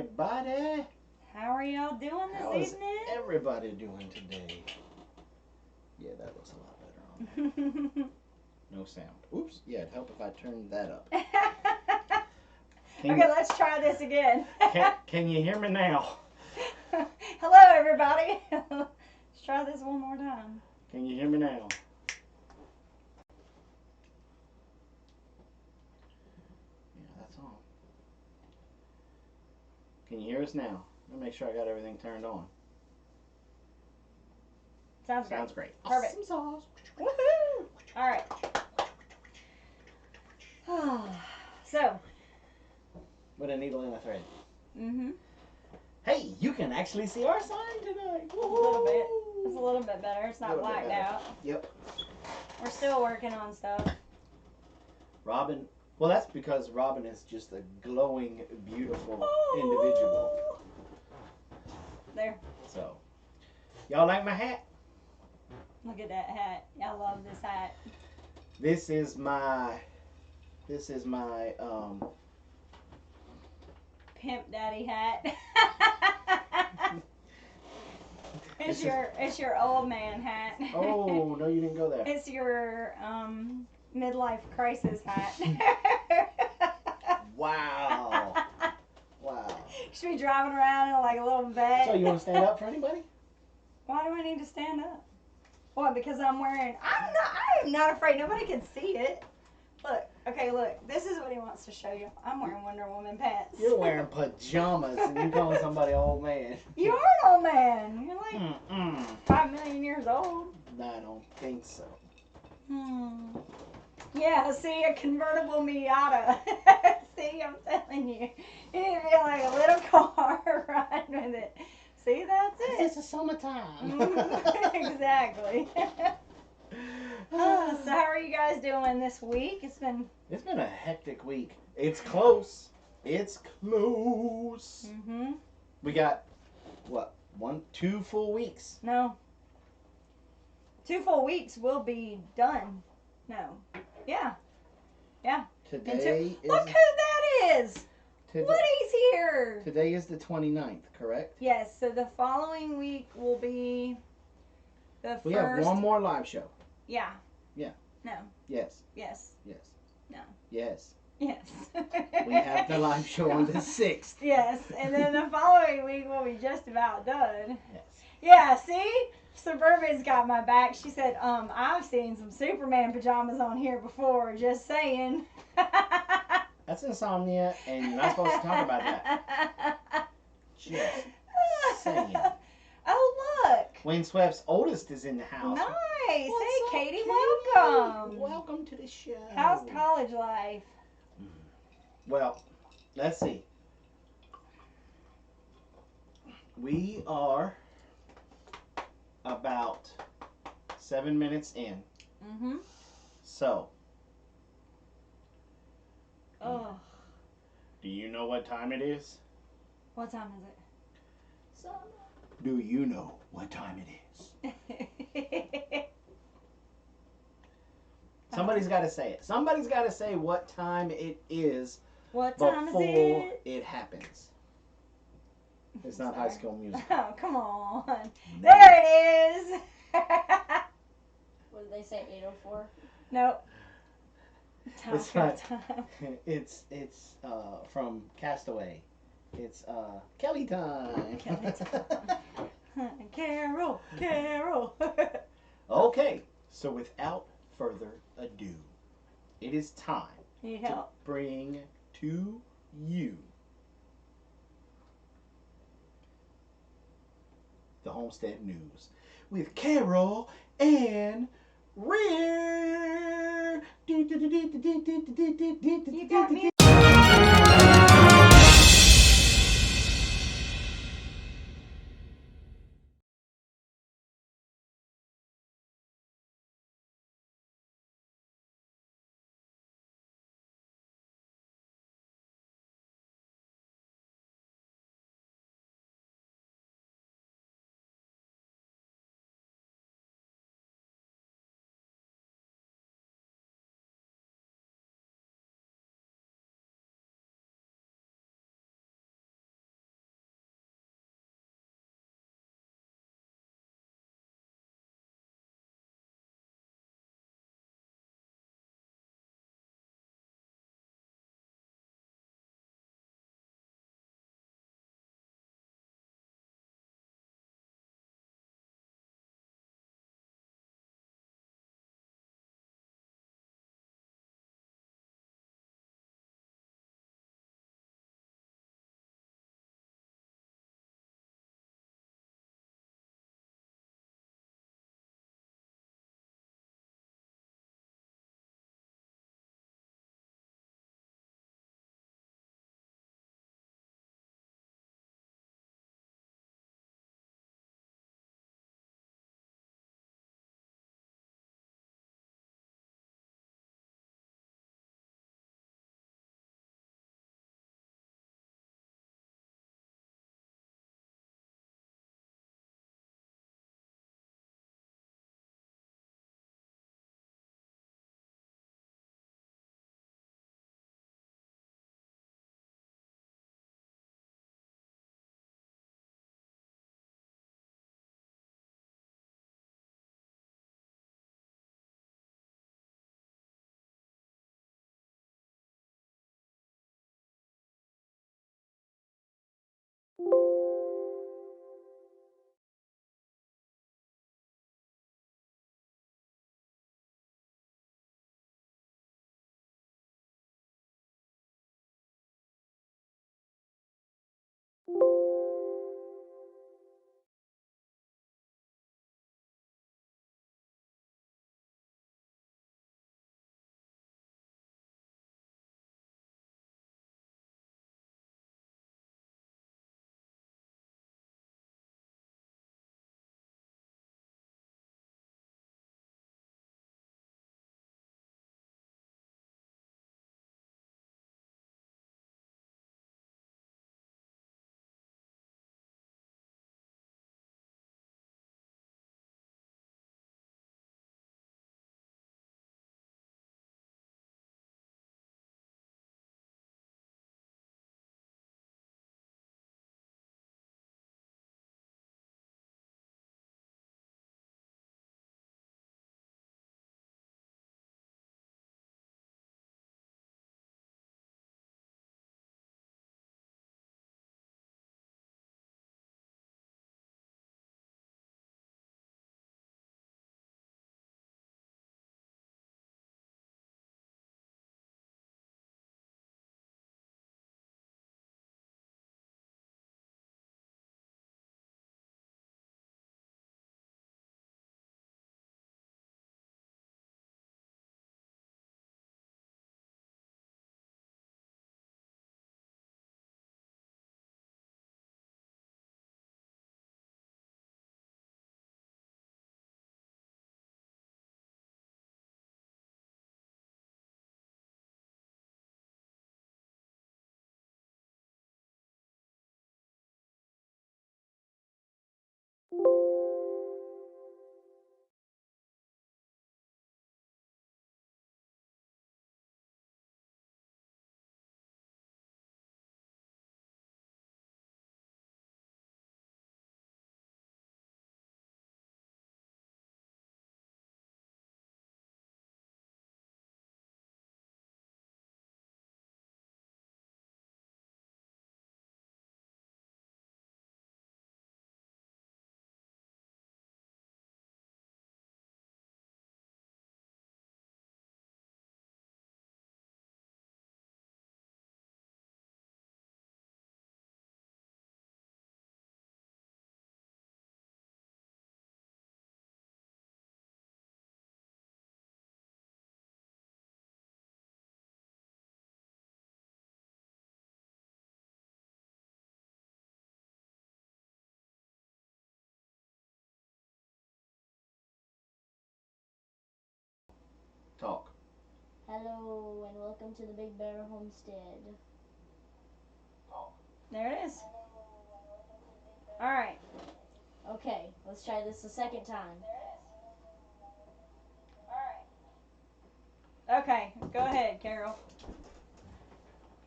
everybody. How are y'all doing this How is evening? everybody doing today? Yeah, that looks a lot better on there. No sound. Oops. Yeah, it'd help if I turned that up. Okay, let's try this again. Can you hear me now? Hello, everybody. Let's try this one more time. Can you hear me now? Yeah, that's on. Can you hear us now? Let me make sure I got everything turned on. Sounds great. Perfect. Awesome sauce. Woohoo! All right. So. With a needle and a thread. Mm-hmm. Hey, you can actually see our sign tonight. A little bit. It's a little bit better. It's not blacked out. Yep. We're still working on stuff. Robyn. Well, that's because Robyn is just a glowing, beautiful individual. There. So, y'all like my hat? Look at that hat. I love this hat. This is my Pimp daddy hat. It's your old man hat. Oh, no, you didn't go there. It's your midlife crisis hat. Wow. Wow. You should be driving around in like a little vet. So you want to stand up for anybody? Why do I need to stand up? What? Because I'm wearing. I am not afraid. Nobody can see it. Look. Okay. Look. This is what he wants to show you. I'm wearing Wonder Woman pants. You're wearing pajamas and you're calling somebody old man. You are an old man. You're like 5 million years old. No, I don't think so. Yeah, see, a convertible Miata. See, I'm telling you. You need to be like a little car riding with it. See, that's it. It's the summertime. Exactly. So how are you guys doing this week? It's been a hectic week. It's close. It's close. We got, what, 2 full weeks? No. 2 full weeks will be done. No. Yeah. Yeah. Today is... Look who that is! Woody's here! Today is the 29th, correct? Yes, so the following week will be the We first... have one more live show. Yeah. Yeah. No. Yes. Yes. Yes. No. Yes. Yes. We have the live show on the 6th. Yes, and then the following week will be just about done. Yes. Yeah, see? Suburban's got my back. She said, I've seen some Superman pajamas on here before, just saying. That's insomnia, and you're not supposed to talk about that. Just saying. Oh, look. Wayne Swepp's oldest is in the house. Nice. Hey, Katie, Katie? welcome. Welcome to the show. How's college life? Well, let's see. We are about 7 minutes in. So. Oh. Do you know what time it is? What time is it? Do you know what time it is? Somebody's got to say it. Somebody's got to say what time it is. What time before is it happens. It's not High School Musical. Oh, come on. There it is. What did they say, 8:04? Nope. It's not. It's from Castaway. It's Kelly time. Kelly time. Carol, Carol. Okay, so without further ado, it is time Need to help. bring to you the Homestead News with Carol and Rear. You got me. Talk. Hello and welcome to the Big Bear Homestead. Talk. There it is. All right. Okay, let's try this a second time. Okay, go ahead, Carol.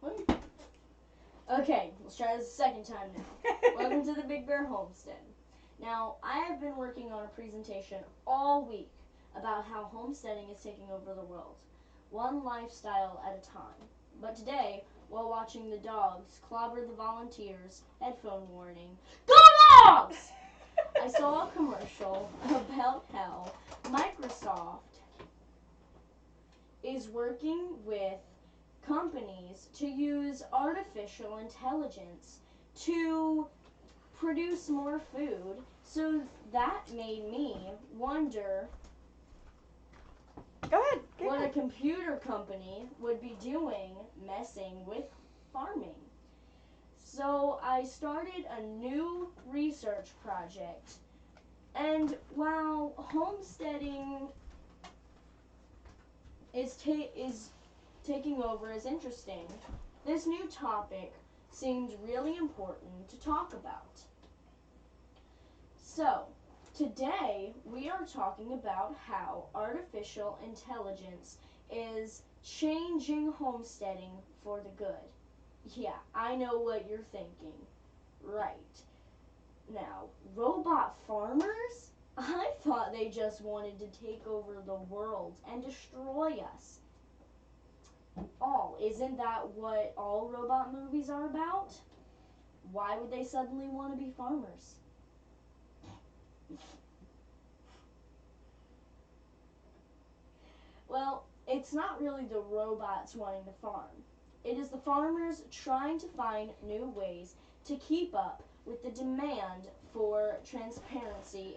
Wait. Okay, let's try this a second time now. Welcome to the Big Bear Homestead. Now, I have been working on a presentation all week about how homesteading is taking over the world, one lifestyle at a time. But today, while watching the dogs clobber the volunteers, headphone warning, go dogs! I saw a commercial about how Microsoft is working with companies to use artificial intelligence to produce more food. So that made me wonder Go ahead. what a computer company would be doing messing with farming. So I started a new research project. And while homesteading is taking over is interesting, this new topic seemed really important to talk about. So, today we are talking about how artificial intelligence is changing homesteading for the good. Yeah, I know what you're thinking. Right. Now, robot farmers? I thought they just wanted to take over the world and destroy us. Isn't that what all robot movies are about? Why would they suddenly want to be farmers? Well, it's not really the robots wanting to farm. It is the farmers trying to find new ways to keep up with the demand for transparency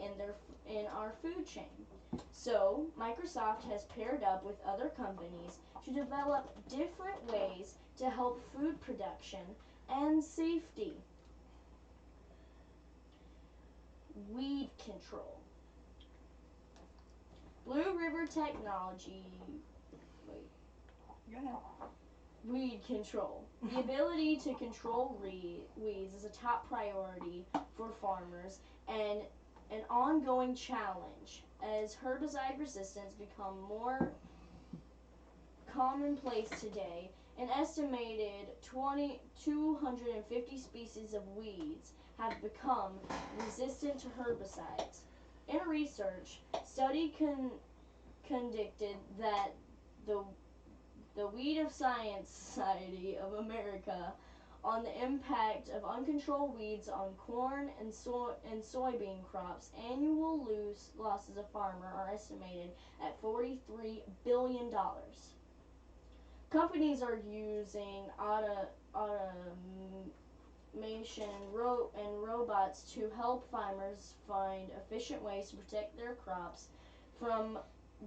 in our food chain. So, Microsoft has paired up with other companies to develop different ways to help food production and safety. Weed control. Blue River Technology. Go ahead. Weed control. The ability to control weeds is a top priority for farmers and an ongoing challenge as herbicide resistance become more commonplace today. An estimated 250 species of weeds have become resistant to herbicides. In a research study conducted that the Weed of Science Society of America on the impact of uncontrolled weeds on corn and soybean crops, annual losses of farmer are estimated at $43 billion. Companies are using automation and robots to help farmers find efficient ways to protect their crops from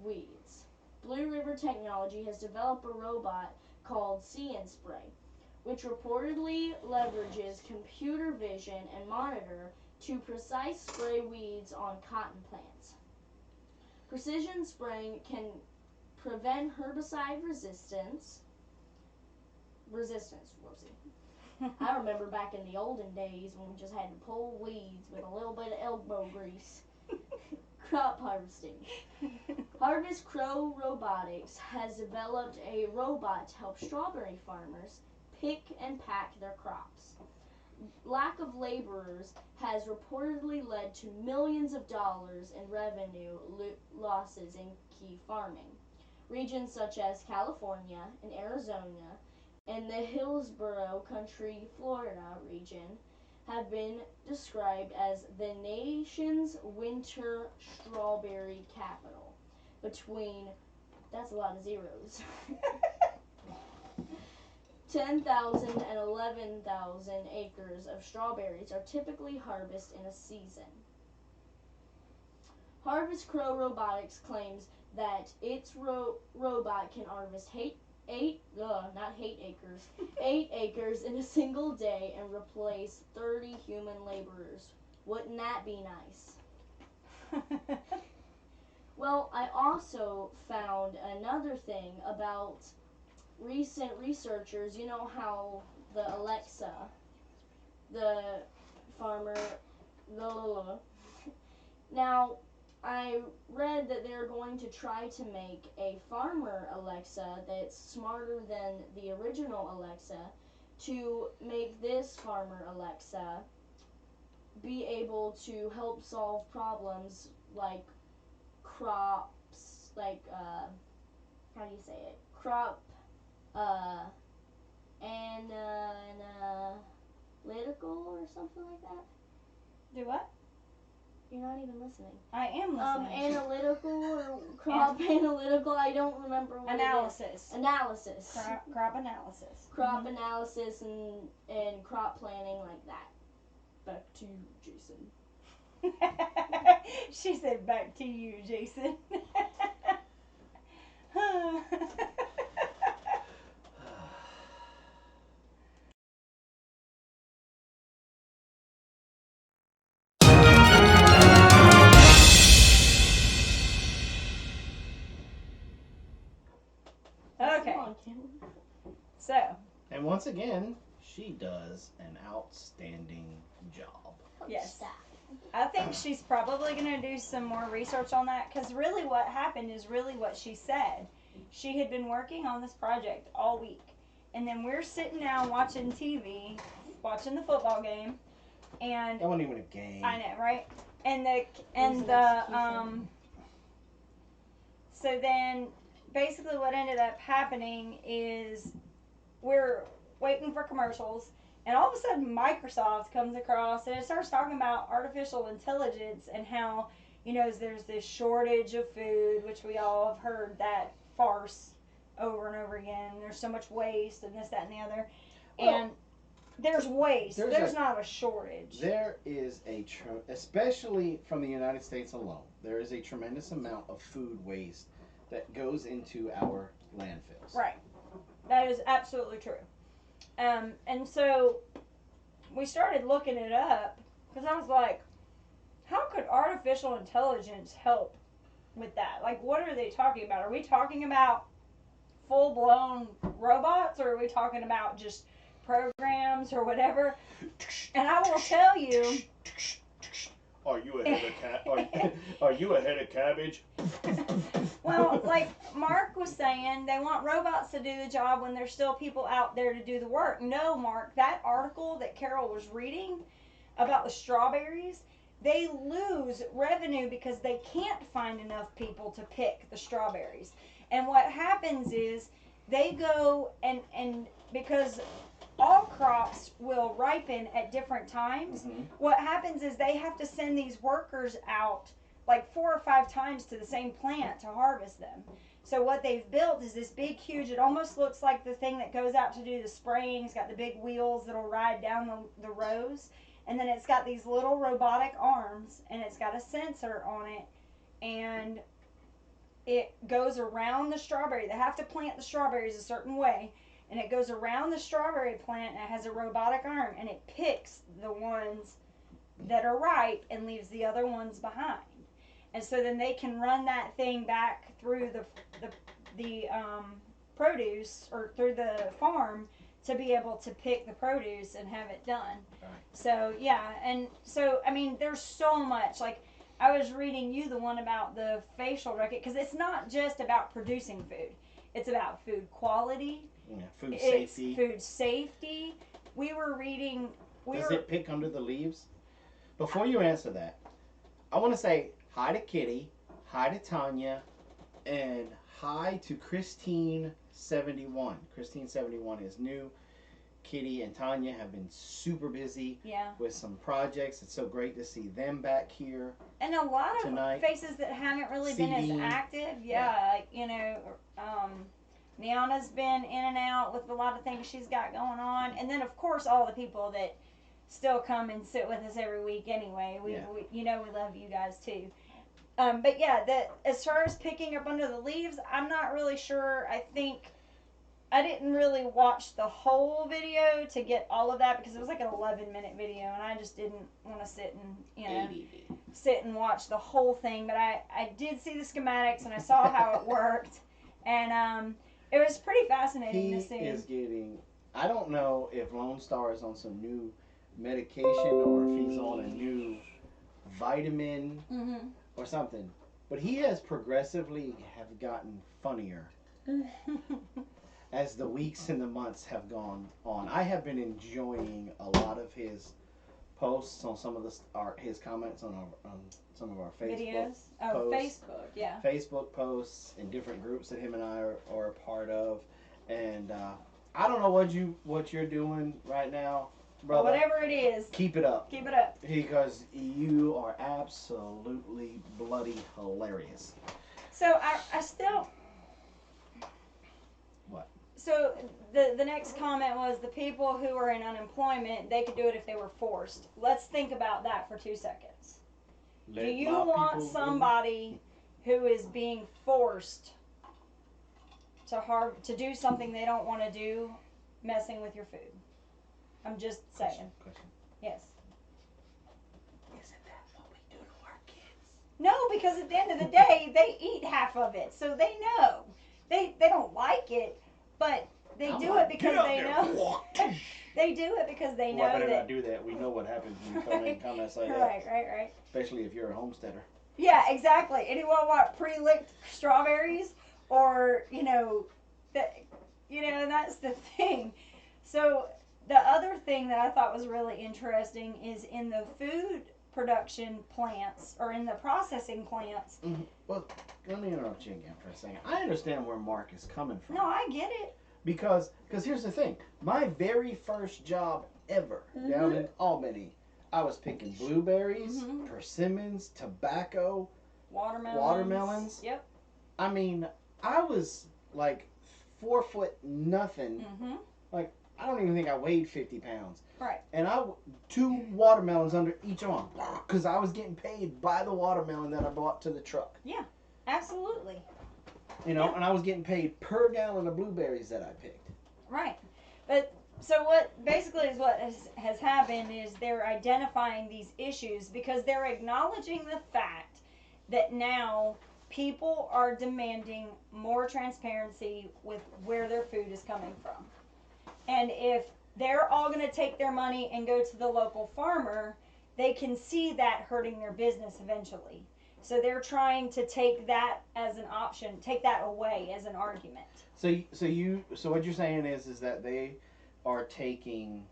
weeds. Blue River Technology has developed a robot called See and Spray, which reportedly leverages computer vision and monitor to precise spray weeds on cotton plants. Precision spraying can prevent herbicide resistance, whoopsie. I remember back in the olden days when we just had to pull weeds with a little bit of elbow grease. Crop harvesting. Harvest Crow Robotics has developed a robot to help strawberry farmers pick and pack their crops. Lack of laborers has reportedly led to millions of dollars in revenue losses in key farming. Regions such as California and Arizona and the Hillsborough Country, Florida region have been described as the nation's winter strawberry capital. That's a lot of zeros, 10,000 and 11,000 acres of strawberries are typically harvested in a season. Harvest Crow Robotics claims that its robot can harvest 8 acres in a single day and replace 30 human laborers. Wouldn't that be nice? Well, I also found another thing about recent researchers. You know how the Alexa, the farmer, the now I read that they're going to try to make a farmer Alexa that's smarter than the original Alexa to make this farmer Alexa be able to help solve problems like crops, like how do you say it? Crop uh analytical or something like that. Do what? You're not even listening. I am listening. Analytical or crop analytical. I don't remember what Analysis. it is. Analysis. Crop analysis. Crop analysis and crop planning like that. Back to you, Jason. She said, "Back to you, Jason." Okay. So. And once again, she does an outstanding job. Yes. I think she's probably going to do some more research on that because really what happened is really what she said. She had been working on this project all week. And then we're sitting down watching TV, watching the football game. And That wasn't even a game. I know, right? So then basically what ended up happening is we're waiting for commercials. And all of a sudden, Microsoft comes across and it starts talking about artificial intelligence and how, there's this shortage of food, which we all have heard that farce over and over again. There's so much waste and this, that, and the other. And there's waste. There's not a shortage. There is especially from the United States alone, there is a tremendous amount of food waste that goes into our landfills. Right. That is absolutely true. And so we started looking it up because I was like, how could artificial intelligence help with that? Like, what are they talking about? Are we talking about full-blown robots or are we talking about just programs or whatever? And I will tell you. Are you a head of cabbage? Well, like Mark was saying, they want robots to do the job when there's still people out there to do the work. No, Mark, that article that Carol was reading about the strawberries, they lose revenue because they can't find enough people to pick the strawberries. And what happens is they go and because all crops will ripen at different times. Mm-hmm. What happens is they have to send these workers out like 4 or 5 times to the same plant to harvest them. So what they've built is this big, huge, it almost looks like the thing that goes out to do the spraying. It's got the big wheels that'll ride down the rows. And then it's got these little robotic arms, and it's got a sensor on it. And it goes around the strawberry. They have to plant the strawberries a certain way. And it goes around the strawberry plant and it has a robotic arm and it picks the ones that are ripe and leaves the other ones behind. And so then they can run that thing back through the produce or through the farm to be able to pick the produce and have it done. Right. So yeah, and so I mean there's so much. Like I was reading you the one about the facial recognition because it's not just about producing food. It's about food quality. Yeah, food safety. We were reading. Does it pick under the leaves? Before you answer that, I want to say hi to Kitty, hi to Tanya, and hi to Christine71. Christine71 is new. Kitty and Tanya have been super busy with some projects. It's so great to see them back here. And a lot of faces that haven't really been as active. Niana's been in and out with a lot of things she's got going on. And then, of course, all the people that still come and sit with us every week anyway. We love you guys, too. But, yeah, as far as picking up under the leaves, I'm not really sure. I think I didn't really watch the whole video to get all of that because it was like an 11-minute video, and I just didn't want to sit and, sit and watch the whole thing, but I did see the schematics and I saw how it worked, and it was pretty fascinating to see. He is getting. I don't know if Lone Star is on some new medication or if he's on a new vitamin or something, but he has progressively have gotten funnier as the weeks and the months have gone on. I have been enjoying a lot of his posts on some of his comments on some of our Facebook videos. Oh, posts, Facebook, yeah. Facebook posts in different groups that him and I are a part of, and I don't know what you're doing right now, brother. Whatever it is, Keep it up. keep it up. Because you are absolutely bloody hilarious. So I still. What? So the next comment was the people who are in unemployment, they could do it if they were forced. Let's think about that for 2 seconds. Do you want somebody who is being forced to do something they don't want to do, messing with your food? I'm just saying. Question. Yes. Isn't that what we do to our kids? No, because at the end of the day, they eat half of it, so they know. They don't like it, but they do it because they know. They do it because they know I better that. not do that. We know what happens when you come in comments like that. Right. Especially if you're a homesteader. Yeah, exactly. Anyone want pre-licked strawberries, or and that's the thing. So the other thing that I thought was really interesting is in the food production plants or in the processing plants. Mm-hmm. Well, let me interrupt you again for a second. I understand where Mark is coming from. No, I get it. Because here's the thing. My very first job ever down in Albany, I was picking blueberries, persimmons, tobacco, watermelons. Yep. I mean, I was like 4 foot nothing. Like, I don't even think I weighed 50 pounds. Right. And 2 watermelons under each arm because I was getting paid by the watermelon that I brought to the truck. Yeah, absolutely. And I was getting paid per gallon of blueberries that I picked. Right. But so what has happened is they're identifying these issues because they're acknowledging the fact that now people are demanding more transparency with where their food is coming from. And if they're all going to take their money and go to the local farmer, they can see that hurting their business eventually. So they're trying to take that as an option, take that away as an argument. So what you're saying is that they are taking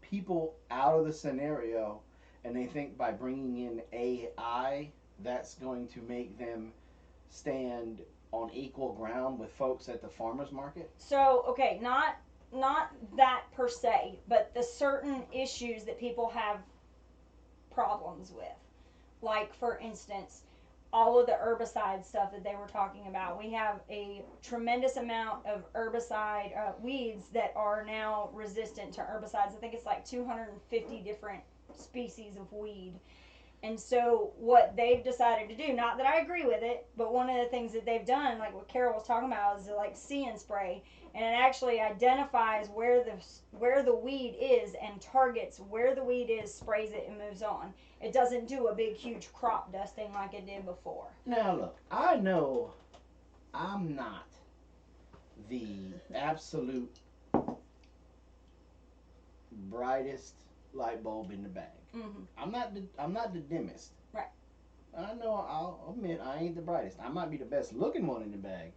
people out of the scenario, and they think by bringing in AI, that's going to make them stand on equal ground with folks at the farmers market? So, okay, not that per se, but the certain issues that people have problems with. Like, for instance, all of the herbicide stuff that they were talking about. We have a tremendous amount of herbicide weeds that are now resistant to herbicides. I think it's like 250 different species of weed. And so what they've decided to do, not that I agree with it, but one of the things that they've done, like what Carol was talking about, is like See and Spray, and it actually identifies where the weed is and targets where the weed is, sprays it, and moves on. It doesn't do a big, huge crop dusting like it did before. Now, look, I know I'm not the absolute brightest light bulb in the bag. I'm not the dimmest. Right. I know, I'll admit I ain't the brightest. I might be the best looking one in the bag.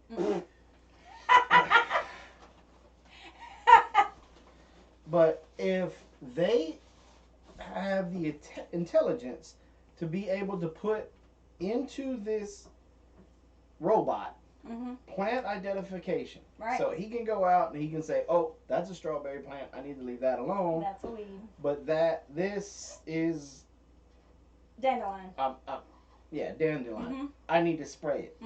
But if they have the intelligence to be able to put into this robot plant identification, right. So he can go out and he can say, oh, that's a strawberry plant, I need to leave that alone. That's a weed. But this is dandelion. Yeah, dandelion. I need to spray it.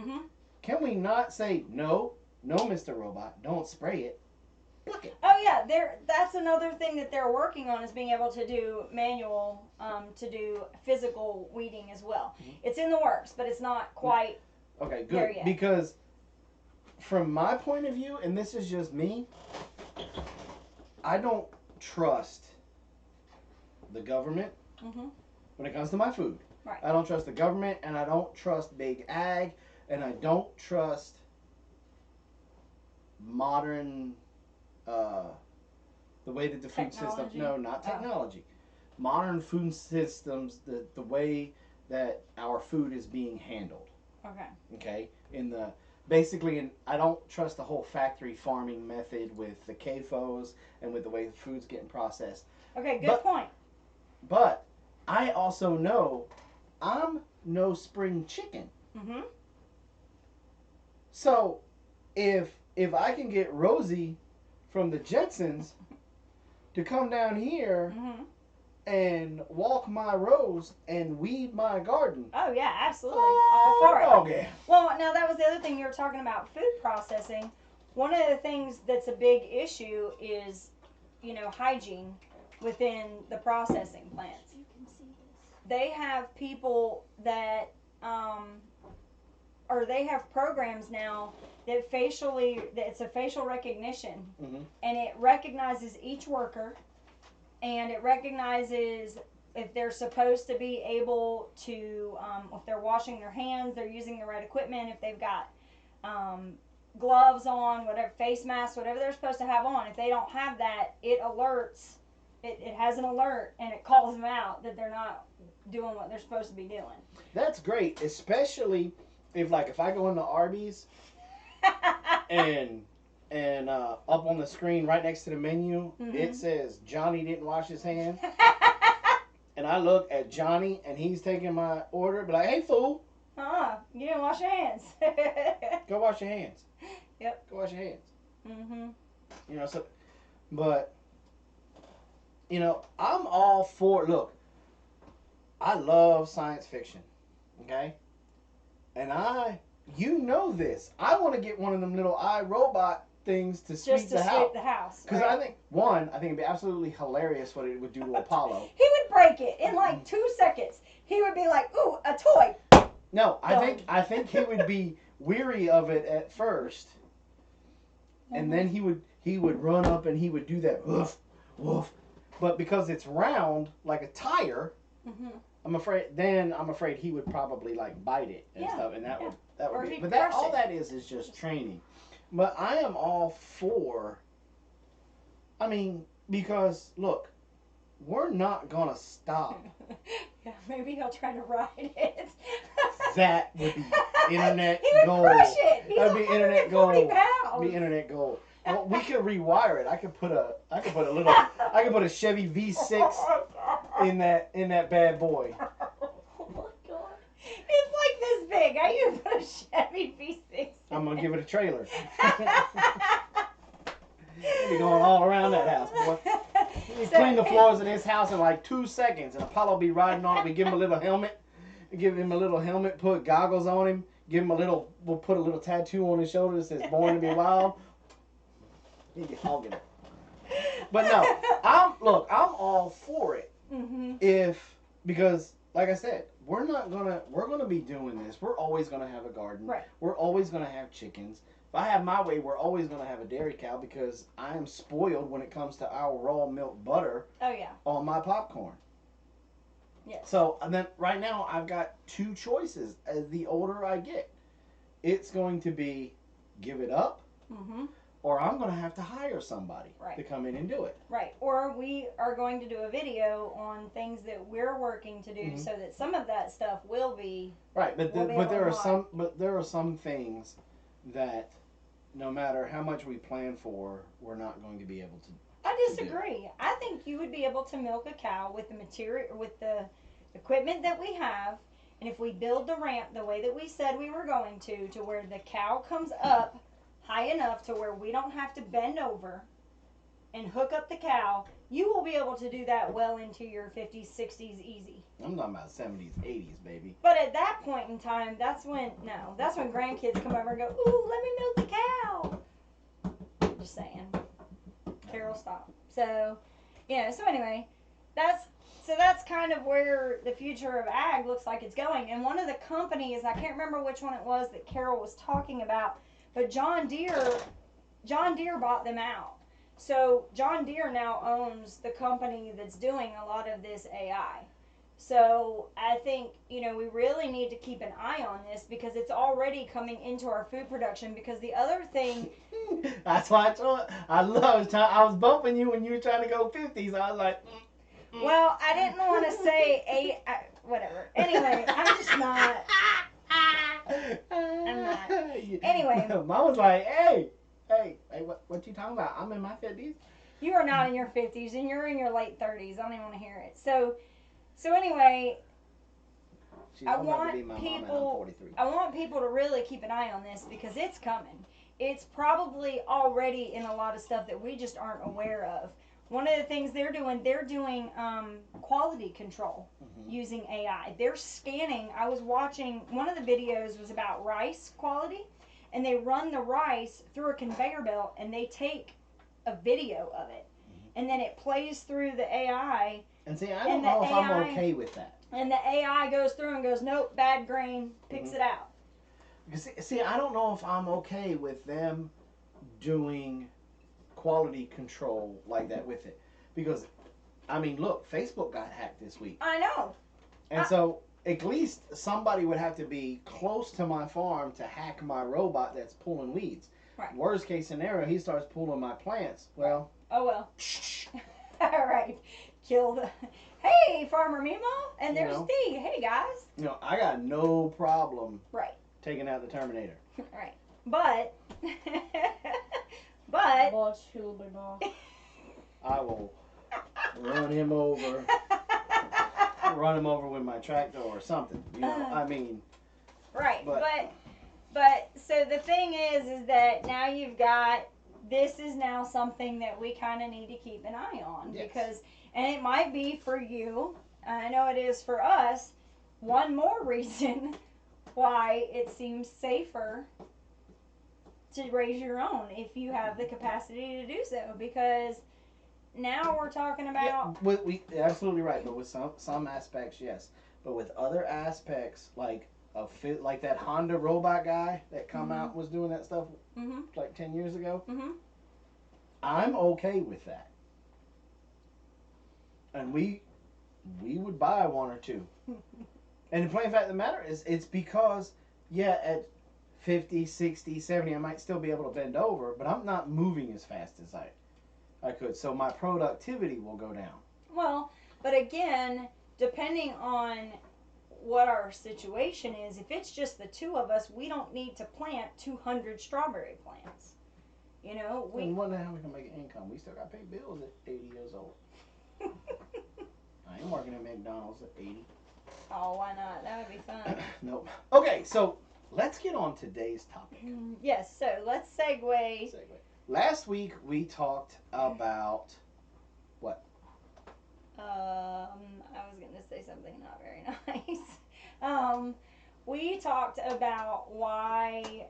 Can we not say, no, Mr. Robot, don't spray it? Pluck it. Oh yeah, that's another thing that they're working on, is being able to do manual, to do physical weeding as well. It's in the works, but it's not quite okay, good. there yet. Because from my point of view, and this is just me, I don't trust the government. when it comes to my food. Right. I don't trust the government, and I don't trust big ag, and I don't trust modern, the way that the food system. Technology? No, not Oh. technology. Modern food systems, the way that our food is being handled. Okay. Okay, basically, I don't trust the whole factory farming method with the CAFOs and with the way the food's getting processed. Okay, good point. But I also know I'm no spring chicken. Mm-hmm. So if I can get Rosie from the Jetsons to come down here Mm-hmm. and walk my rows and weed my garden, Oh yeah, absolutely. All for it. dog yeah. Well, now that was the other thing you were talking about, food processing. One of the things that's a big issue is, hygiene within the processing plants. You can see this. They have people that, or they have programs now that it's a facial recognition, Mm-hmm. and it recognizes each worker, and it recognizes if they're supposed to be able to, if they're washing their hands, they're using the right equipment, if they've got gloves on, whatever, face masks, whatever they're supposed to have on. If they don't have that, it alerts, it has an alert, and it calls them out that they're not doing what they're supposed to be doing. That's great, especially if I go into Arby's and up on the screen right next to the menu, Mhm. it says Johnny didn't wash his hands. And I look at Johnny and he's taking my order, be like, hey fool, You didn't wash your hands. go wash your hands. Yep. Go wash your hands. Mm-hmm. So, but, I'm all for, look, I love science fiction, okay? And you know this, I want to get one of them little iRobot things to sweep Just to the sweep house. the house. Because right? I think it'd be absolutely hilarious what it would do to Apollo. He would break it in like 2 seconds. He would be like, ooh, a toy. No, I think he would be weary of it at first, and then he would run up and he would do that woof woof. But because it's round like a tire, Mm-hmm. I'm afraid he would probably like bite it and stuff, and that Or would be. he'd But that crush all it. that is just training. But I am all for. I mean, because look, we're not gonna stop. Yeah, maybe he'll try to ride it. That would be internet he would gold. crush it. He's That'd be internet 140 gold. pounds. Be internet gold. Well, we could rewire it. I could put a Chevy V6 in that bad boy. Oh my god. It's like this big. How you put a Chevy V6? I'm gonna give it a trailer. We'll be going all around that house, boy. We clean the floors of this house in like 2 seconds, and Apollo be riding on it. We give him a little helmet. Put goggles on him. We'll put a little tattoo on his shoulder that says "Born to be Wild." He be hogging it. But no, I'm all for it. Mm-hmm. Because like I said, we're gonna be doing this. We're always gonna have a garden. Right. We're always gonna have chickens. If I have my way, we're always gonna have a dairy cow because I am spoiled when it comes to our raw milk butter Oh yeah. on my popcorn. Yes. So and then right now I've got 2 choices. As the older I get, it's going to be give it up, Mm-hmm. or I'm going to have to hire somebody to come in and do it. Right. Or we are going to do a video on things that we're working to do, so that some of that stuff will be right. But we'll be there are some things that no matter how much we plan for, we're not going to be able to. I disagree. I think you would be able to milk a cow with the material, with the equipment that we have, and if we build the ramp the way that we said we were going to where the cow comes up high enough to where we don't have to bend over and hook up the cow, you will be able to do that well into your 50s, 60s easy. I'm talking about 70s, 80s, baby. But at that point in time, that's when grandkids come over and go, ooh, let me milk the cow. Just saying. Carol, stop. So anyway, that's kind of where the future of ag looks like it's going. And one of the companies, I can't remember which one it was that Carol was talking about, but John Deere bought them out. So John Deere now owns the company that's doing a lot of this AI. So I think, we really need to keep an eye on this because it's already coming into our food production. Because the other thing, That's why I was bumping you when you were trying to go 50s. I was like, well, I didn't want to say whatever. Anyway, I'm just not. I'm not. Anyway. Mom was like, hey, what you talking about? I'm in my 50s. You are not in your 50s and you're in your late 30s. I don't even want to hear it. So anyway, I want people to really keep an eye on this because it's coming. It's probably already in a lot of stuff that we just aren't aware of. One of the things they're doing quality control using AI. They're scanning. I was watching, one of the videos was about rice quality, and they run the rice through a conveyor belt and they take a video of it, and then it plays through the AI. And see, I don't know if I'm okay with that. And the AI goes through and goes, nope, bad grain, picks it out. See, I don't know if I'm okay with them doing quality control like that with it. Because, I mean, look, Facebook got hacked this week. I know. And so, at least somebody would have to be close to my farm to hack my robot that's pulling weeds. Right. Worst case scenario, he starts pulling my plants. Well. Oh, well. All right. Kill the... Hey, Farmer Mimo. And there's Steve. Hey, guys. I got no problem right. taking out the Terminator. Right. But... but... I will run him over. Run him over with my tractor or something. I mean... Right. But so the thing is that now you've got... This is now something that we kind of need to keep an eye on. Yes. Because... And it might be for you, I know it is for us, one more reason why it seems safer to raise your own if you have the capacity to do so. Because now we're talking about... Yeah, absolutely right. But with some aspects, yes. But with other aspects, like that Honda robot guy that come out was doing that stuff like 10 years ago, I'm okay with that. And we would buy one or two. And the plain fact of the matter is, it's because, at 50, 60, 70, I might still be able to bend over, but I'm not moving as fast as I could. So my productivity will go down. Well, but again, depending on what our situation is, if it's just the two of us, we don't need to plant 200 strawberry plants. And wonder how we can make an income. We still got to pay bills at 80 years old. I ain't working at McDonald's at 80. Oh, why not? That would be fun. Nope. Okay, so let's get on today's topic. Yes, so let's segue. Last week we talked about what? I was going to say something not very nice. We talked about why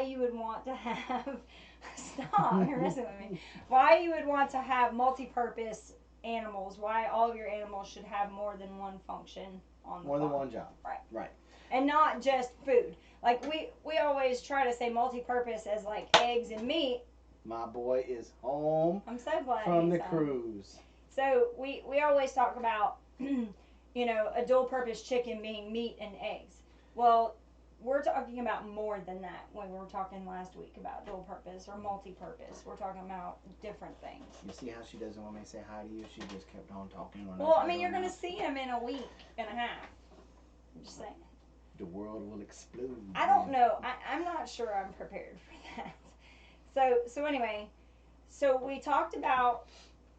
you would want to have... Stop, you're messing with me. Why you would want to have multi-purpose animals, why all of your animals should have more than one function on the farm. More than one job. Right. And not just food. Like we always try to say multi-purpose as like eggs and meat. My boy is home. I'm so glad from the cruise. So we always talk about a dual-purpose chicken being meat and eggs. Well, we're talking about more than that when we were talking last week about dual purpose or multi-purpose. We're talking about different things. You see how she doesn't want me to say hi to you? She just kept on talking. Well, I mean, you're going to see him in a week and a half. I'm just saying. The world will explode. I don't know. I'm not sure I'm prepared for that. So anyway, we talked about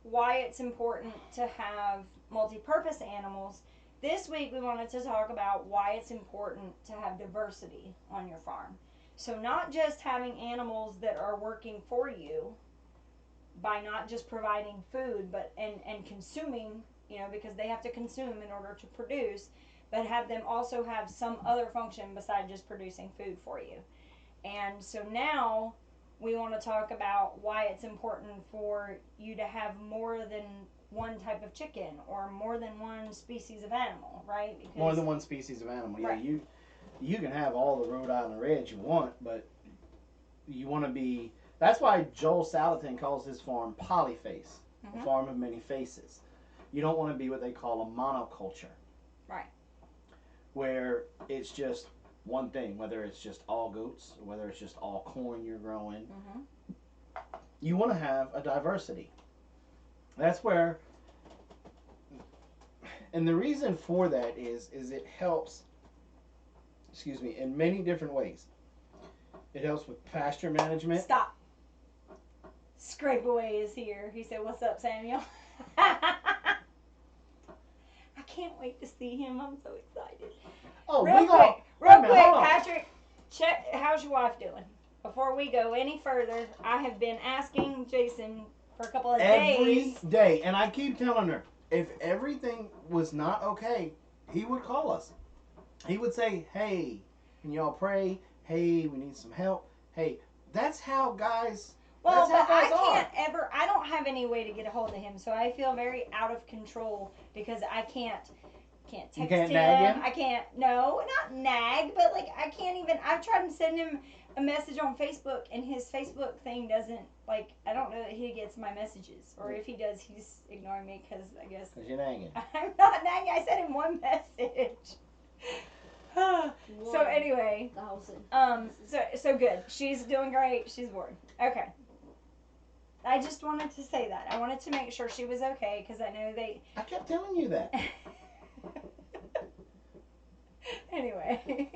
why it's important to have multi-purpose animals. This week we wanted to talk about why it's important to have diversity on your farm. So not just having animals that are working for you by not just providing food but and consuming, because they have to consume in order to produce, but have them also have some other function besides just producing food for you. And so now we want to talk about why it's important for you to have more than one type of chicken or more than one species of animal, right? Because more than one species of animal. Yeah, right. You can have all the Rhode Island Reds you want, but you want to be... That's why Joel Salatin calls his farm Polyface. a farm of many faces. You don't want to be what they call a monoculture. Right. Where it's just one thing, whether it's just all goats, or whether it's just all corn you're growing. You want to have a diversity. That's where, and the reason for that is it helps, in many different ways. It helps with pasture management. Stop. Scrape Away is here. He said, "What's up, Samuel?" I can't wait to see him. I'm so excited. Oh, real quick, Patrick, check. How's your wife doing? Before we go any further, I have been asking Jason for a couple of days. Every day, and I keep telling her, if everything was not okay, he would call us. He would say, "Hey, can y'all pray? Hey, we need some help." Hey, that's how guys. Well, that's how but guys I don't have any way to get a hold of him, so I feel very out of control because I can't text You can't him. nag him? I can't, no, not nag, but like I can't even, I've tried to send him a message on Facebook and his Facebook thing doesn't, like, I don't know that he gets my messages, or if he does, he's ignoring me because I guess. Because you're nagging. I'm not nagging, I sent him one message. So anyway, so good. She's doing great. She's bored. Okay. I just wanted to say that. I wanted to make sure she was okay because I know they. I kept telling you that. Anyway.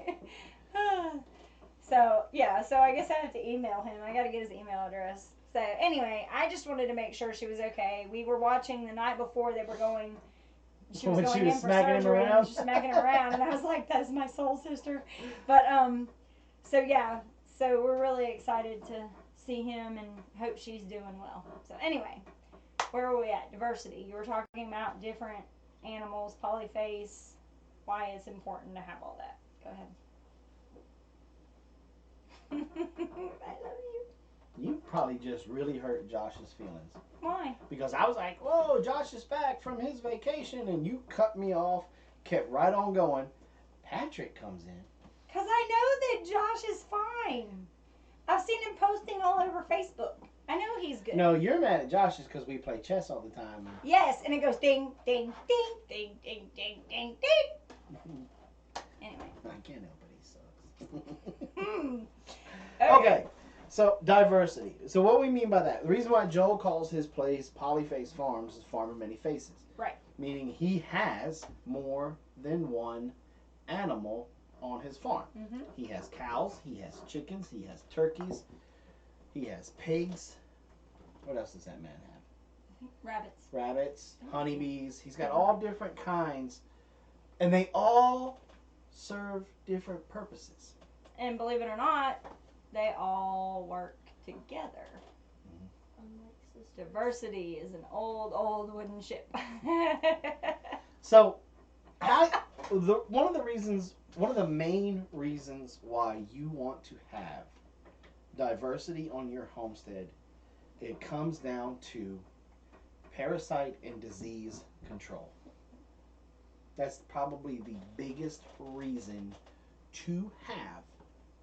So I guess I have to email him. I got to get his email address. So anyway, I just wanted to make sure she was okay. We were watching the night before they were going. She was going in for surgery and just smacking him around, and I was like, "That is my soul sister." But so yeah, so we're really excited to see him and hope she's doing well. So anyway, where were we at? Diversity. You were talking about different animals, polyface, why it's important to have all that. Go ahead. I love you. You probably just really hurt Josh's feelings. Why? Because I was like, "Whoa, Josh is back from his vacation," and you cut me off, kept right on going. Patrick comes in. Because I know that Josh is fine. I've seen him posting all over Facebook. I know he's good. No, you're mad at Josh because we play chess all the time. Yes, and it goes ding, ding, ding, ding, ding, ding, ding, ding. Anyway. I can't help it, he sucks. Okay. So diversity. So what we mean by that, the reason why Joel calls his place Polyface Farms is Farm of Many Faces. Right. Meaning he has more than one animal on his farm. Mm-hmm. He has cows, he has chickens, he has turkeys, he has pigs. What else does that man have? Rabbits, honeybees. He's got all different kinds, and they all serve different purposes. And believe it or not, they all work together. Mm-hmm. Diversity is an old wooden ship. So, one of the main reasons why you want to have diversity on your homestead, it comes down to parasite and disease control. That's probably the biggest reason to have.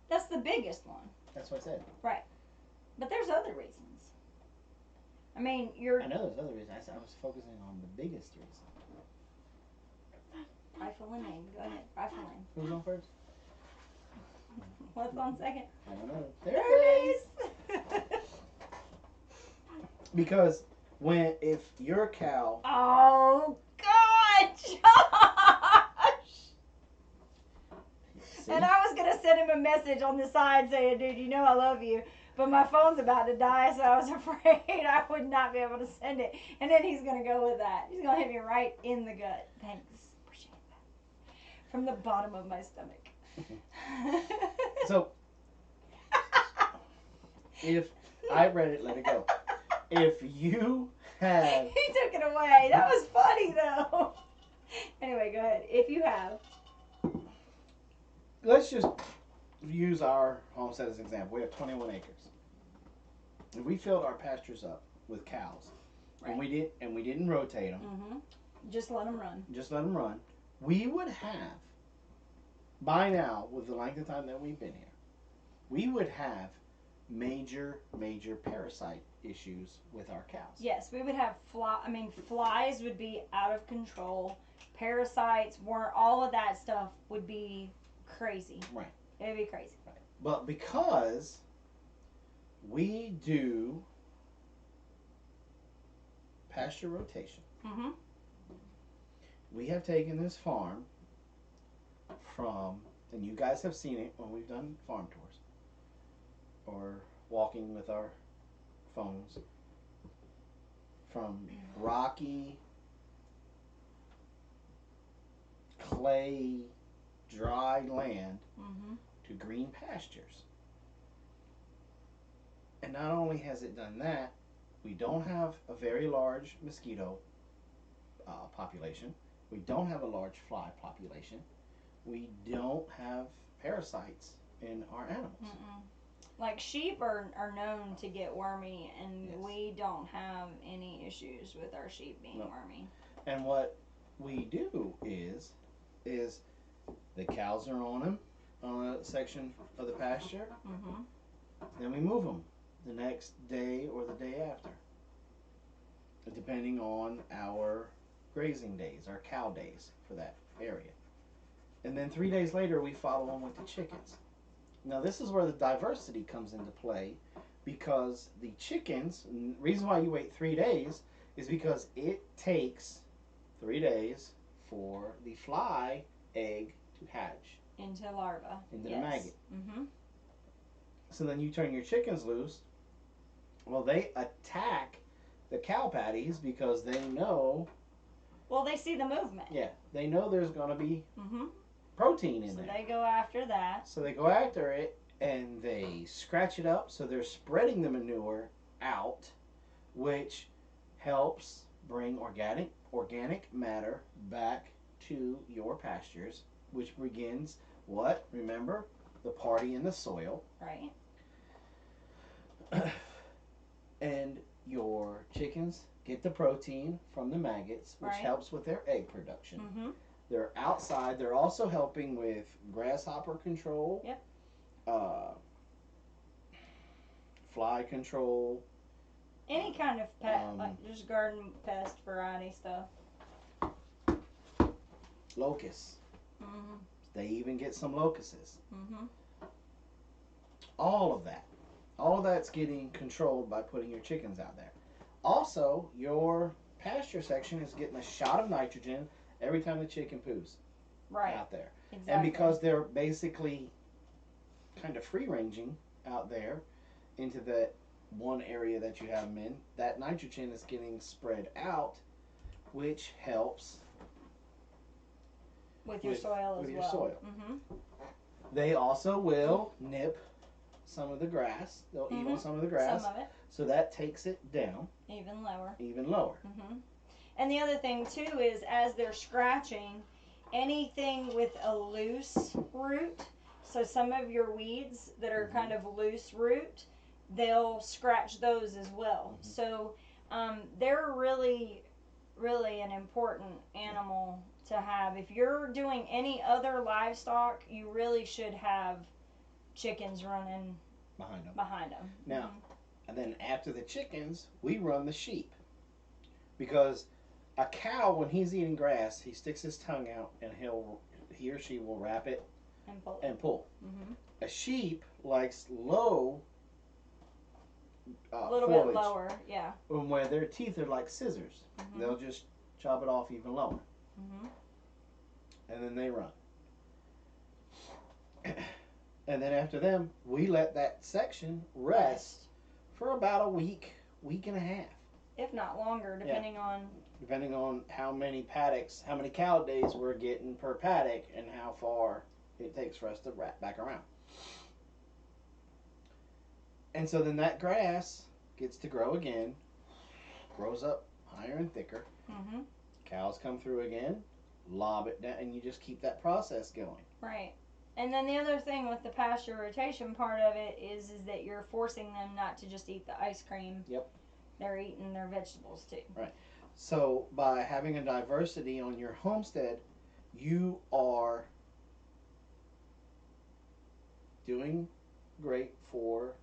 That's the biggest one. That's what I said. Right. But there's other reasons. I mean, I know there's other reasons. I was focusing on the biggest reason. Rifle and aim. Go ahead. Rifle and aim. Who's on first? What's on second? I don't know. There it is. Because if your cow. Oh God, Josh! See? And I was gonna send him a message on the side saying, "Dude, you know I love you," but my phone's about to die, so I was afraid I would not be able to send it. And then he's gonna go with that. He's gonna hit me right in the gut. Thanks, appreciate that. From the bottom of my stomach. So, if I read it, let it go. If you have. He took it away. That was funny, though. Anyway, go ahead. If you have. Let's just use our homestead as an example. We have 21 acres. If we filled our pastures up with cows, right. and we didn't rotate them, mm-hmm. Just let them run. We would have, by now, with the length of time that we've been here, we would have major parasite issues with our cows. Yes, we would have flies would be out of control. Parasites, weren't all of that stuff would be crazy. Right. It would be crazy. Right. But because we do pasture rotation, Mm-hmm. we have taken this farm from, and you guys have seen it when we've done farm tours or walking with our phones, from rocky, clay, dry land Mm-hmm. to green pastures. And not only has it done that, we don't have a very large mosquito population. We don't have a large fly population. We don't have parasites in our animals. Mm-mm. Like sheep are known to get wormy, and Yes. we don't have any issues with our sheep being No. wormy. And what we do is the cows are on a section of the pasture. Mm-hmm. Then we move them the next day or the day after, depending on our grazing days, our cow days for that area. And then 3 days later, we follow them with the chickens. Now, this is where the diversity comes into play, because the chickens, reason why you wait 3 days is because it takes 3 days for the fly egg to hatch Into larva. into Yes. the maggot. Mm-hmm. So then you turn your chickens loose. Well, they attack the cow patties because they know, Well, they see the movement. yeah, they know there's going to be Mm-hmm. protein in So there. they go after that. So they go after it and they scratch it up. So they're spreading the manure out, which helps bring organic matter back to your pastures, which begins what? Remember, the party in the soil. Right. And your chickens get the protein from the maggots, which Right. helps with their egg production. Mm-hmm. They're outside. They're also helping with grasshopper control. Yep. Fly control. Any kind of pet, like just garden pest variety stuff. Locusts. Mm-hmm. They even get some locusts. Mm-hmm. All of that. All of that's getting controlled by putting your chickens out there. Also, your pasture section is getting a shot of nitrogen every time the chicken poos Right. out there. Exactly. And because they're basically kind of free ranging out there into that one area that you have them in, that nitrogen is getting spread out, which helps with your soil with as your well. soil. Mm-hmm. They also will nip some of the grass. They'll eat on some of the grass. Some of it. So that takes it down Even lower. even lower. Mm-hmm. And the other thing too is, as they're scratching, anything with a loose root, so some of your weeds that are kind of loose root, they'll scratch those as well. Mhm. So they're really, really an important animal to have. If you're doing any other livestock, you really should have chickens running behind them. Now, Mhm. and then after the chickens, we run the sheep. Because a cow, when he's eating grass, he sticks his tongue out and he or she will wrap it And pull. and pull. Mm-hmm. A sheep likes low A little foliage, bit lower, yeah. where their teeth are like scissors. Mm-hmm. They'll just chop it off even lower. Mm-hmm. And then they run. And then after them, we let that section rest for about a week and a half. If not longer, depending on. Depending on how many cow days we're getting per paddock, and how far it takes for us to wrap back around. And so then that grass gets to grow again, grows up higher and thicker. Mm-hmm. Cows come through again, lob it down, and you just keep that process going. Right. And then the other thing with the pasture rotation part of it is that you're forcing them not to just eat the ice cream. Yep. They're eating their vegetables too. Right. So by having a diversity on your homestead, you are doing great for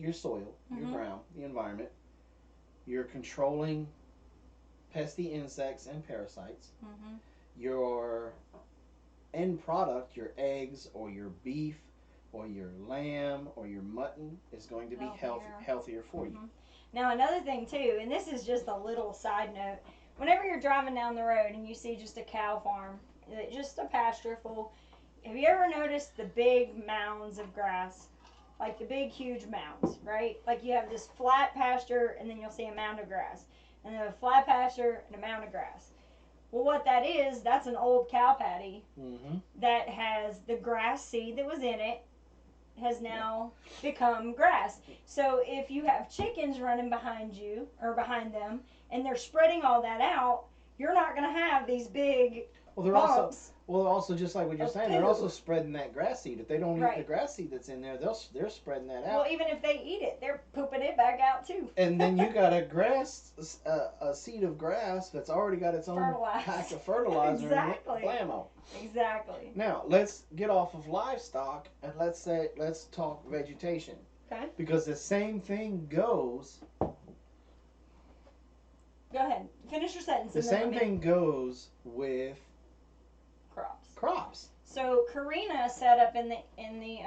your soil, your Mhm. ground, the environment. You're controlling pesky insects and parasites. Mhm. Your end product, your eggs or your beef or your lamb or your mutton is going to be healthier for you. Mhm. Now another thing too, and this is just a little side note. Whenever you're driving down the road and you see just a cow farm, just a pasture full, have you ever noticed the big mounds of grass? Like the big huge mounds, right? Like you have this flat pasture and then you'll see a mound of grass. And then a flat pasture and a mound of grass. Well, what that is, that's an old cow patty Mm-hmm. that has the grass seed that was in it has now become grass. So if you have chickens running behind you or behind them and they're spreading all that out, you're not going to have these big Well, they're bumps. also just like what you're saying. They're also spreading that grass seed. If they don't eat the grass seed that's in there, they're spreading that out. Well, even if they eat it, they're pooping it back out too. And then you got a seed of grass that's already got its own pack of fertilizer exactly. in it. Blammo. Exactly. Now let's get off of livestock and let's talk vegetation. Okay. Because the same thing goes. Go ahead. Finish your sentence. The same thing goes with crops. So Karina said up in the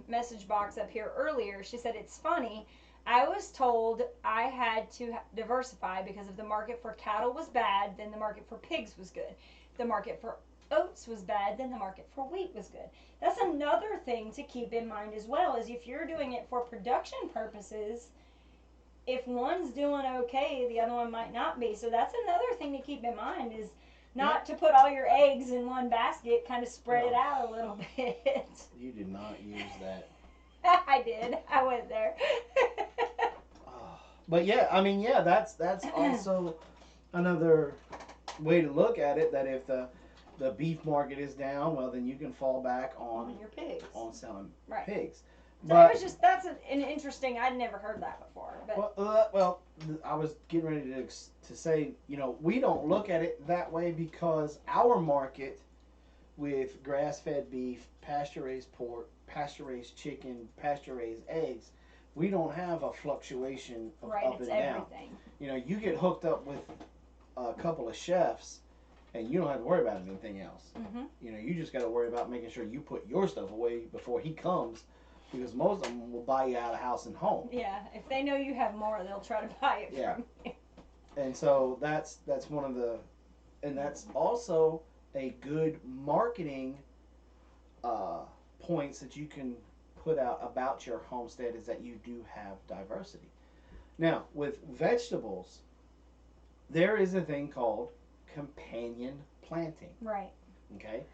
message box up here earlier, she said, it's funny, I was told I had to diversify because if the market for cattle was bad, then the market for pigs was good. If the market for oats was bad, then the market for wheat was good. That's another thing to keep in mind as well, is if you're doing it for production purposes, if one's doing okay, the other one might not be. So that's another thing to keep in mind, is not to put all your eggs in one basket, kind of spread it out a little bit. You did not use that. I did. I went there. But yeah, I mean, yeah, that's also another way to look at it, that if the beef market is down, well, then you can fall back on your pigs, on selling right. pigs. So but, it was just, that's an interesting, I'd never heard that before. But well, I was getting ready to say, you know, we don't look at it that way because our market with grass-fed beef, pasture-raised pork, pasture-raised chicken, pasture-raised eggs, we don't have a fluctuation of up and down. Everything. You know, you get hooked up with a couple of chefs and you don't have to worry about anything else. Mm-hmm. You know, you just got to worry about making sure you put your stuff away before he comes, because most of them will buy you out of house and home. Yeah, if they know you have more, they'll try to buy it from you. And so that's one of the, and that's also a good marketing points that you can put out about your homestead, is that you do have diversity. Now, with vegetables, there is a thing called companion planting. Right. Okay?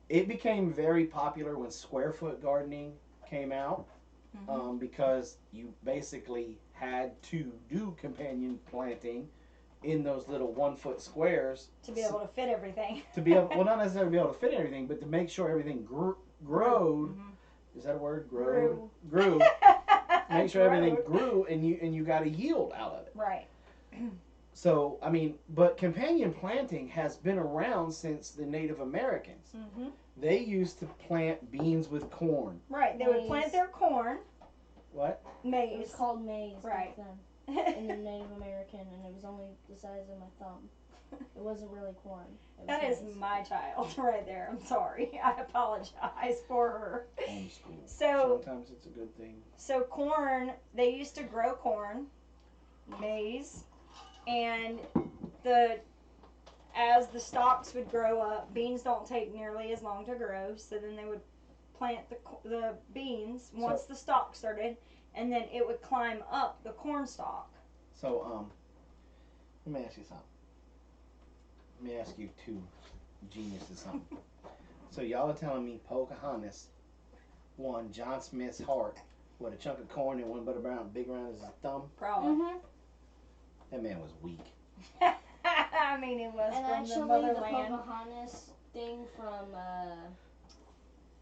It became very popular when square foot gardening came out, because you basically had to do companion planting in those little 1 foot squares to be able to fit everything. To be able, well, not necessarily be able to fit everything, but to make sure everything growed. Is that a word? Grew. Make sure everything grew, and you got a yield out of it. Right. So I mean, but companion planting has been around since the Native Americans. They used to plant beans with corn. Right. They would plant their corn. What? Maize. It was called maize right. back then in the Native American, and it was only the size of my thumb. It wasn't really corn. That is my child right there. I'm sorry. I apologize for her. Homeschool. So sometimes it's a good thing. So corn, they used to grow corn, maize, and as the stalks would grow up, beans don't take nearly as long to grow, so then they would plant the beans once the stalk started, and then it would climb up the corn stalk. So let me ask you something. Let me ask you two geniuses something. So y'all are telling me Pocahontas won John Smith's heart with a chunk of corn and one but big round as his thumb? Probably. That man was weak. I mean, it was and from the motherland. The Pocahontas thing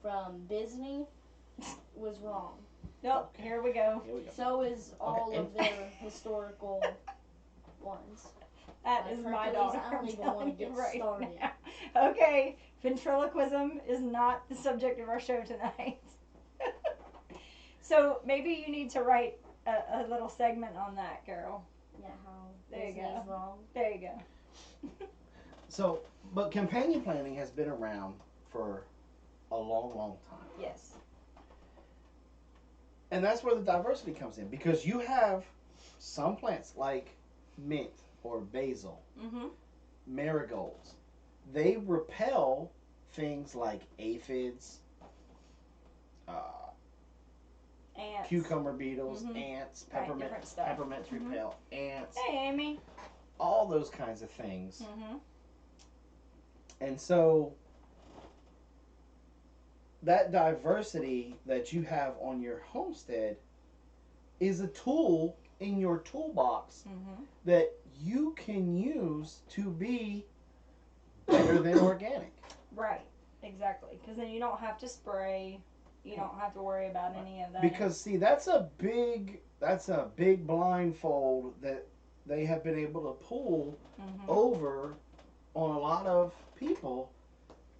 from Disney was wrong. Nope, here we go. So is all of their historical ones. That is my daughter. I don't even want to get started. Now. Okay, ventriloquism is not the subject of our show tonight. So maybe you need to write a little segment on that, Carol. Yeah, how There you Disney's go. wrong. There you go. So, but companion planting has been around for a long, long time. Yes. And that's where the diversity comes in because you have some plants like mint or basil, Mhm. marigolds. They repel things like aphids, uh, Ants. cucumber beetles, Mhm. ants, Right, peppermint. different stuff. Peppermints Mhm. repel ants, Hey, Amy. all those kinds of things. Mhm. And so that diversity that you have on your homestead is a tool in your toolbox Mhm. that you can use to be better than organic. Right. Exactly. Because then you don't have to spray. You don't have to worry about any of that. Because see, that's a big blindfold that they have been able to pull Mhm. over on a lot of people.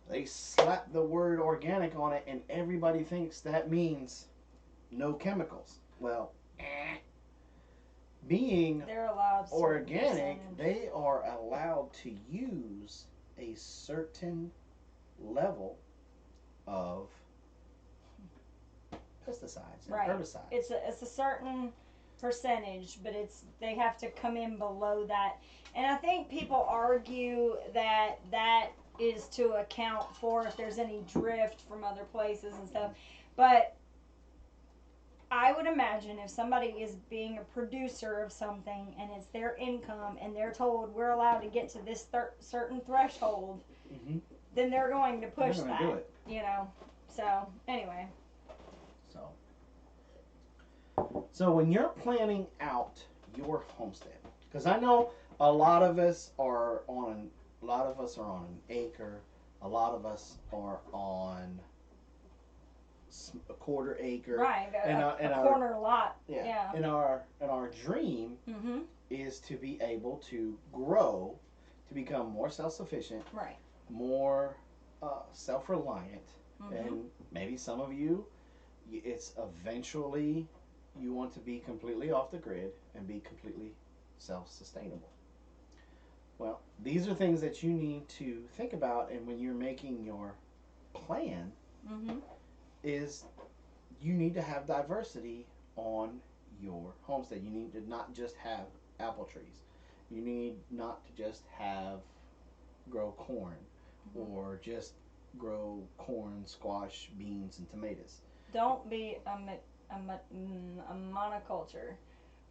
They slap the word organic on it, and everybody thinks that means no chemicals. Well, being They're allowed certain organic, percentage. they are allowed to use a certain level of pesticides and Right. herbicides. It's a certain percentage, but they have to come in below that. And I think people argue that that is to account for if there's any drift from other places and stuff. But I would imagine if somebody is being a producer of something and it's their income and they're told we're allowed to get to this certain threshold, Mhm. then they're going to push They're gonna that. do it. You know. So anyway. So when you're planning out your homestead, because I know a lot of us are on an acre, a lot of us are on a quarter acre. Right, and a corner lot. Yeah. Yeah. And our dream Mhm. is to be able to grow, to become more self-sufficient, Right. more self-reliant, Mhm. and maybe some of you, it's eventually you want to be completely off the grid and be completely self-sustainable. Well, these are things that you need to think about, and when you're making your plan, Mhm. is you need to have diversity on your homestead. You need to not just have apple trees. You need not to just grow corn, or just grow corn, squash, beans, and tomatoes. Don't be a monoculture.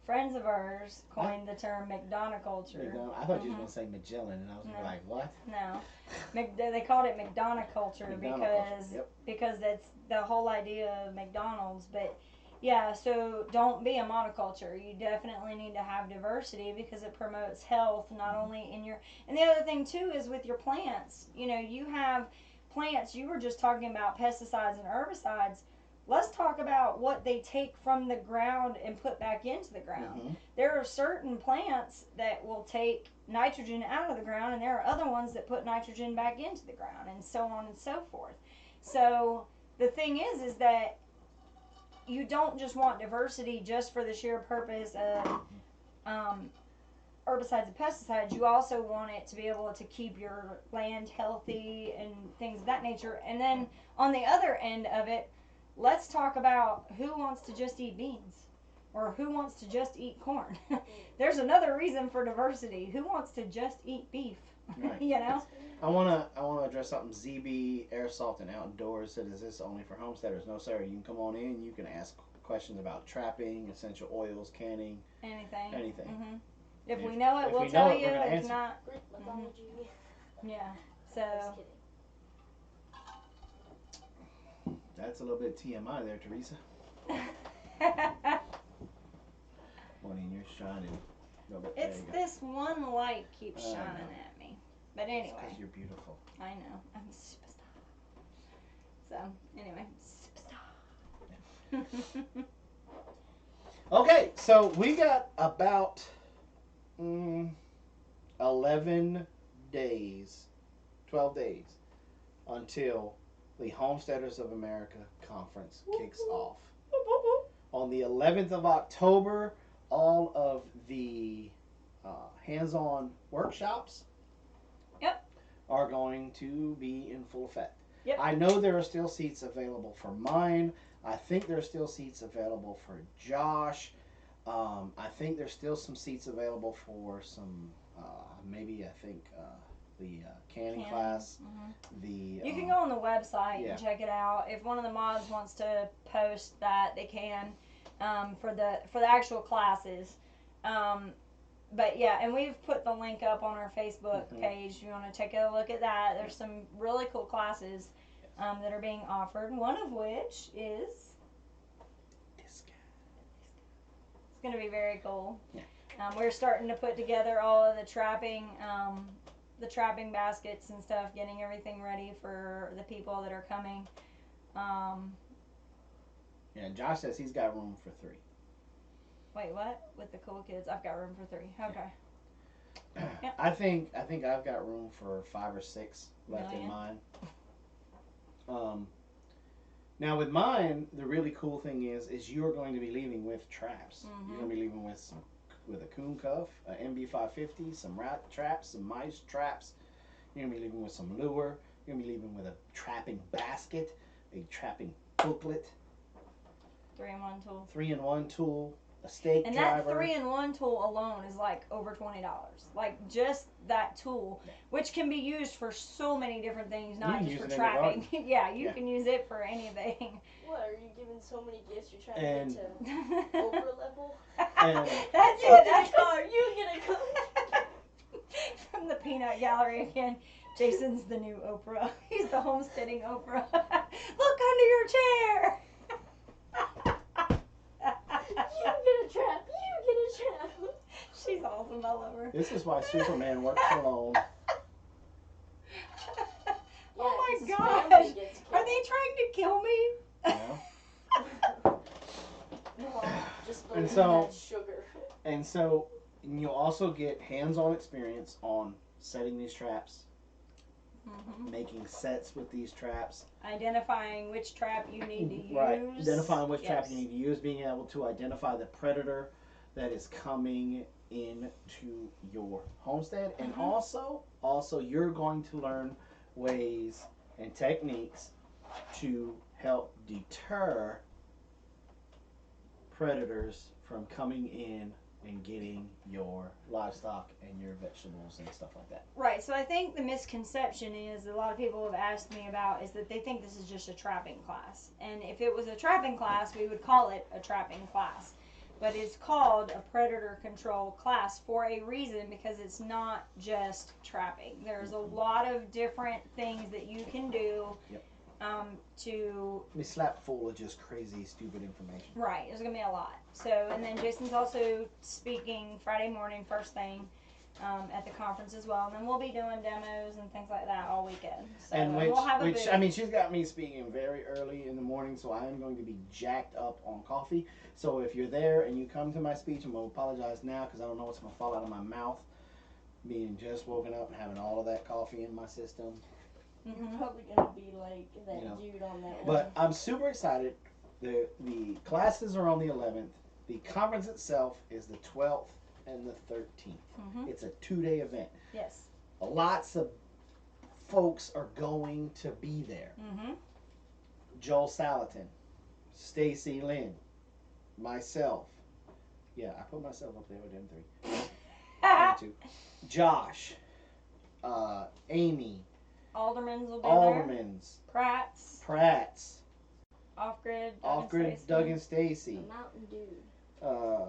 Friends of ours coined the term McDonoculture. I thought you were going to say Magellan, and I was gonna be like, what? No, they called it McDonoculture because that's the whole idea of McDonald's. But yeah, so don't be a monoculture. You definitely need to have diversity because it promotes health not only in your. And the other thing too is with your plants. You know, you have plants. You were just talking about pesticides and herbicides. Let's talk about what they take from the ground and put back into the ground. Mm-hmm. There are certain plants that will take nitrogen out of the ground, and there are other ones that put nitrogen back into the ground, and so on and so forth. So the thing is that you don't just want diversity just for the sheer purpose of herbicides and pesticides. You also want it to be able to keep your land healthy and things of that nature. And then on the other end of it, let's talk about who wants to just eat beans or who wants to just eat corn. There's another reason for diversity. Who wants to just eat beef? Right. You know? I wanna address something. ZB Airsoft and Outdoors said, "Is this only for homesteaders?" No, sir. You can come on in. You can ask questions about trapping, essential oils, canning, anything. Mm-hmm. If we know it, we'll tell you. If answer. not, Greek mythology. yeah. So. Just kidding. That's a little bit TMI there, Teresa. One in your shining. It's this one light keeps shining at me. But anyway. Because you're beautiful. I know. I'm a superstar. So, anyway. Superstar. Okay, so we got about 11 days, 12 days until the Homesteaders of America Conference kicks off. On the 11th of October, all of the hands-on workshops Yep. are going to be in full effect. Yep. I know there are still seats available for mine. I think there are still seats available for Josh. I think there's still some seats available for some, maybe I think the canning class. Mm-hmm. The You can go on the website yeah. and check it out. If one of the mods wants to post that, they can for the actual classes. But yeah, and we've put the link up on our Facebook page. If you want to take a look at that, there's some really cool classes that are being offered. One of which is this guy. it's going to be very cool. Yeah. We're starting to put together all of the trapping baskets and stuff, getting everything ready for the people that are coming. Yeah, Josh says he's got room for 3. Wait, what? With the cool kids, I've got room for 3. Okay. Yeah. I think I've got room for 5 or 6 left in mine. Now with mine, the really cool thing is you're going to be leaving with traps. Mm-hmm. You're going to be leaving with a coon cuff, an MB550, some rat traps, some mice traps. You're going to be leaving with some lure. You're going to be leaving with a trapping basket, a trapping booklet, 3-in-1 tool. 3-in-1 tool, a stake And driver. that 3-in-1 tool alone is like over $20. Like just that tool, which can be used for so many different things, not just for trapping. Yeah, you can use it for anything. What, are you giving so many gifts? You're trying to get to over level? That's it. That's car. You get a car. From the Peanut Gallery again. Jason's the new Oprah. He's the homesteading Oprah. Look under your chair. You get a trap. You get a trap. She's awesome. I love her. This is why Superman works alone. Oh my gosh. Are they trying to kill me? Yeah. No, just And so- that sugar. And so you'll also get hands-on experience on setting these traps, making sets with these traps. Identifying which trap you need to use. Right. Identifying which trap you need to use, being able to identify the predator that is coming into your homestead. And also you're going to learn ways and techniques to help deter predators from coming in and getting your livestock and your vegetables and stuff like that. Right, so I think the misconception is a lot of people have asked me about is that they think this is just a trapping class. And if it was a trapping class, we would call it a trapping class. But it's called a predator control class for a reason, because it's not just trapping. There's a lot of different things that you can do to We slap full of just crazy, stupid information. Right, there's gonna be a lot. So, and then Jason's also speaking Friday morning, first thing, at the conference as well. And then we'll be doing demos and things like that all weekend. So, And we'll have a which booth. I mean, she's got me speaking very early in the morning, so I am going to be jacked up on coffee. So if you're there and you come to my speech, I'm going to apologize now because I don't know what's going to fall out of my mouth. Being just woken up and having all of that coffee in my system. You're probably gonna be like that dude on that one. But I'm super excited. The classes are on the 11th. The conference itself is the 12th and the 13th. It's a 2-day event. Yes. Lots of folks are going to be there. Joel Salatin, Stacy Lynn, myself. Yeah, I put myself up there with them 3. Josh, Amy, Aldermans will be Aldermans, there. Pratt's, Off-grid, Doug and Stacy. The Mountain Dude.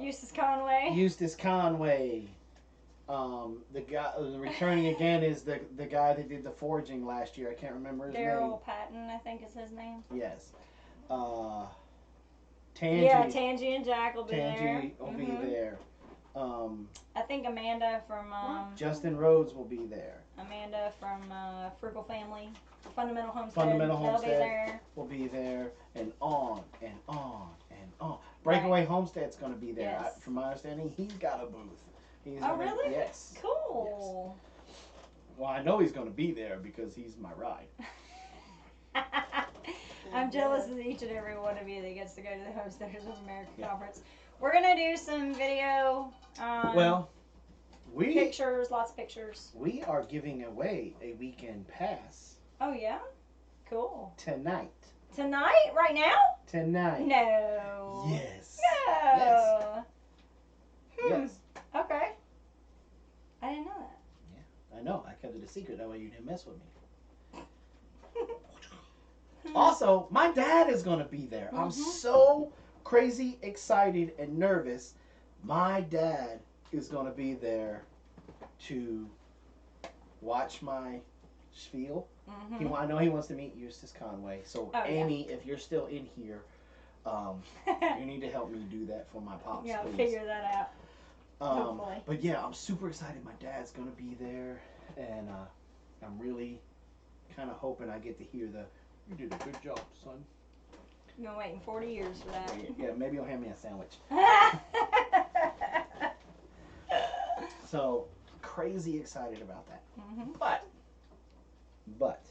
Eustace Conway. The guy returning again is the guy that did the foraging last year. I can't remember his name. Daryl Patton, I think is his name. Yes. Tangy. Yeah, Tangy and Jack will be there. Tangy will be there. I think Amanda from Justin Rhodes will be there. Amanda from Frugal Family, Fundamental Homestead. Fundamental Homestead They'll be there. will be there, and on and on and on. Breakaway Homestead's going to be there. Yes. From my understanding, he's got a booth. Really? Yes. Cool. Yes. Well, I know he's going to be there because he's my ride. I'm jealous of each and every one of you that gets to go to the Homesteaders of America conference. We're gonna do some video. Well, pictures, lots of pictures. We are giving away a weekend pass. Oh yeah, cool. Tonight. Tonight, right now? Tonight. No. Yes. No. Yes. Okay. I didn't know that. I know. I kept it a secret. That way you didn't mess with me. Also, my dad is going to be there. I'm so crazy excited and nervous. My dad is going to be there to watch my spiel. I know he wants to meet Eustace Conway. So, Amy, if you're still in here, you need to help me do that for my pops, yeah, please. figure that out. Hopefully. But yeah, I'm super excited. My dad's going to be there. And I'm really kind of hoping I get to hear you did a good job, son. I've been waiting 40 years for that. Yeah, maybe you'll hand me a sandwich. So, crazy excited about that. But,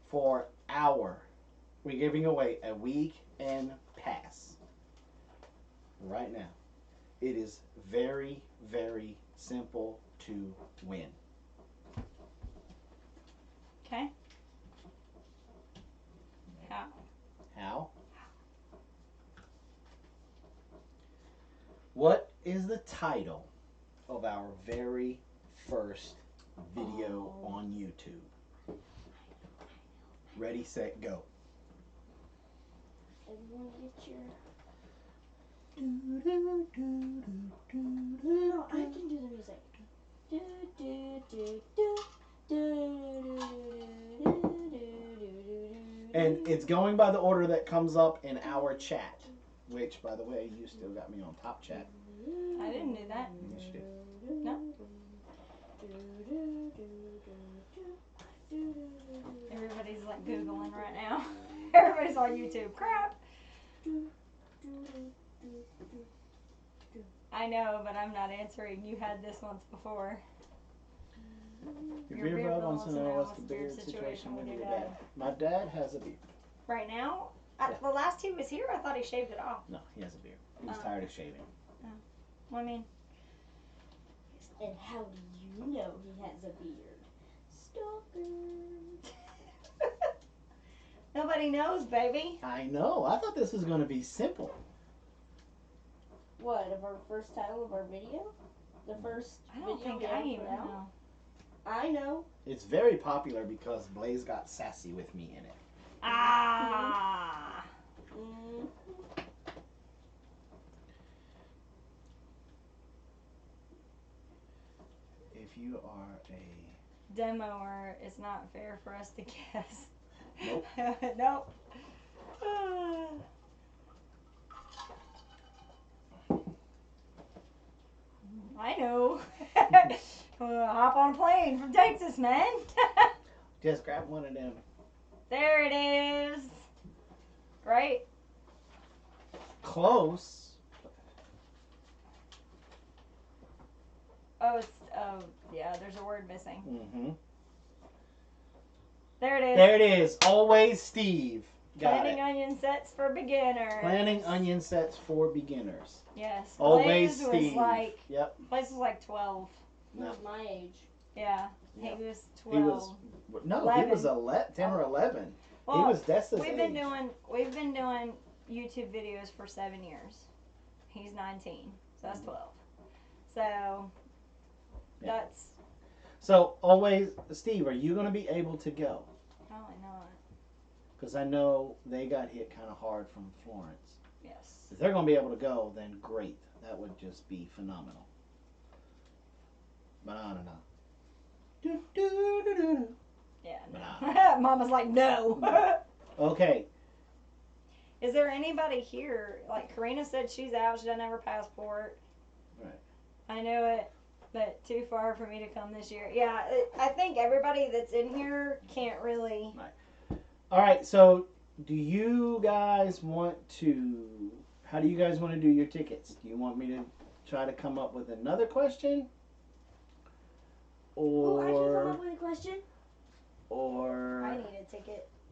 for we're giving away a weekend pass. Right now. It is very, very simple to win. Okay. How? What is the title of our very first video on YouTube? Ready, set, go. Everyone get your... Do, do, do, do, do, do, No, I can do the music. Do, do, do, do, do, do, do. And it's going by the order that comes up in our chat. Which, by the way, you still got me on top chat. I didn't do that. Yes, you did. No. Everybody's like Googling right now. Everybody's on YouTube. Crap. I know, but I'm not answering. You had this once before. Your beard bug wants to know what's the beard situation with your dad. My dad has a beard. Right now? The last he was here, I thought he shaved it off. No, he has a beard. He's tired of shaving. Well, I mean... And how do you know he has a beard? Stalker. Nobody knows, baby. I know. I thought this was going to be simple. What, of our first title of our video? The first I don't video think we I ever even put out? know. I know. It's very popular because Blaze got sassy with me in it. Ah. If you are a demoer, it's not fair for us to guess. Nope. Nope. I know. Hop on a plane from Texas, man. Just grab one of them. There it is. Right? Close. Oh, yeah, there's a word missing. Mm-hmm. There it is. There it is. Always Steve. Got Planting it. onion sets for beginners. Planting onion sets for beginners. Yes. Always Blaze Steve. Was like, yep. Blaze was like 12. He was my age. Yeah. Yep. He was 12. He was, no, 11. he was 10 or 11. Well, he was Desta's we've age. been doing YouTube videos for 7 years. He's 19, so that's 12. So that's. So always, Steve, are you going to be able to go? Probably not. Because I know they got hit kind of hard from Florence. Yes. If they're going to be able to go, then great. That would just be phenomenal. But I don't know. Do, do, do, do. Yeah. But No. Mama's like, no. Okay. Is there anybody here? Like Karina said, she's out. She doesn't have her passport. Right. I know it, but too far for me to come this year. Yeah, I think everybody that's in here can't really. Right. All right. So, do you guys want to? How do you guys want to do your tickets? Do you want me to try to come up with another question? Oh, I can come up with a question. Or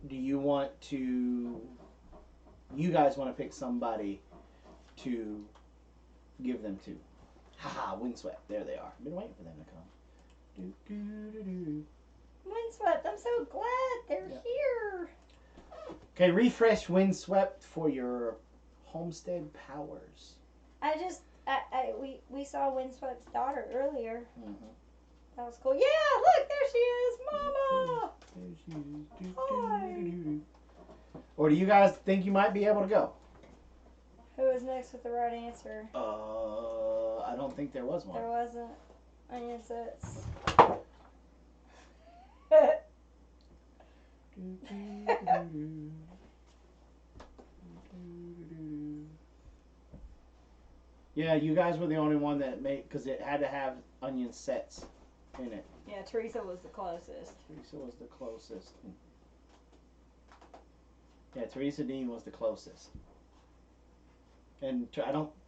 do you want to? You guys want to pick somebody to give them to? Haha, Windswept. There they are. I've been waiting for them to come. Windswept, I'm so glad they're here. Okay, refresh Windswept for your homestead powers. We saw Windswept's daughter earlier. Mm-hmm. That was cool. Yeah, look, there she is, Mama. There she is. Hi. Or do you guys think you might be able to go? Who was next with the right answer? I don't think there was one. There wasn't. Onion sets. Yeah, you guys were the only one that made, because it had to have onion sets in it. Yeah, Teresa was the closest. Teresa was the closest. Yeah, Teresa Dean was the closest. And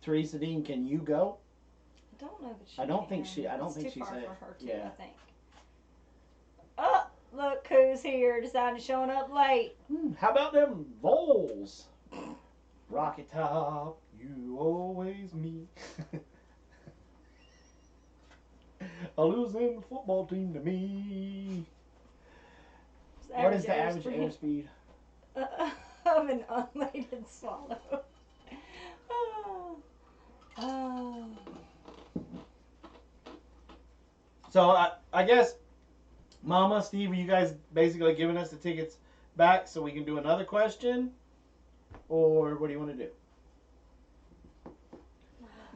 Teresa Dean, can you go? I don't know that she I don't think can. she. I don't It's think too she far said. for her too, Yeah. I think. Oh, look who's here. Decided showing up late. How about them Vols? Rocket Top, you always me. A losing football team to me. What is the average airspeed? Of an unladen swallow. Oh. Oh. So I guess, Mama, Steve, are you guys basically giving us the tickets back so we can do another question? Or what do you want to do?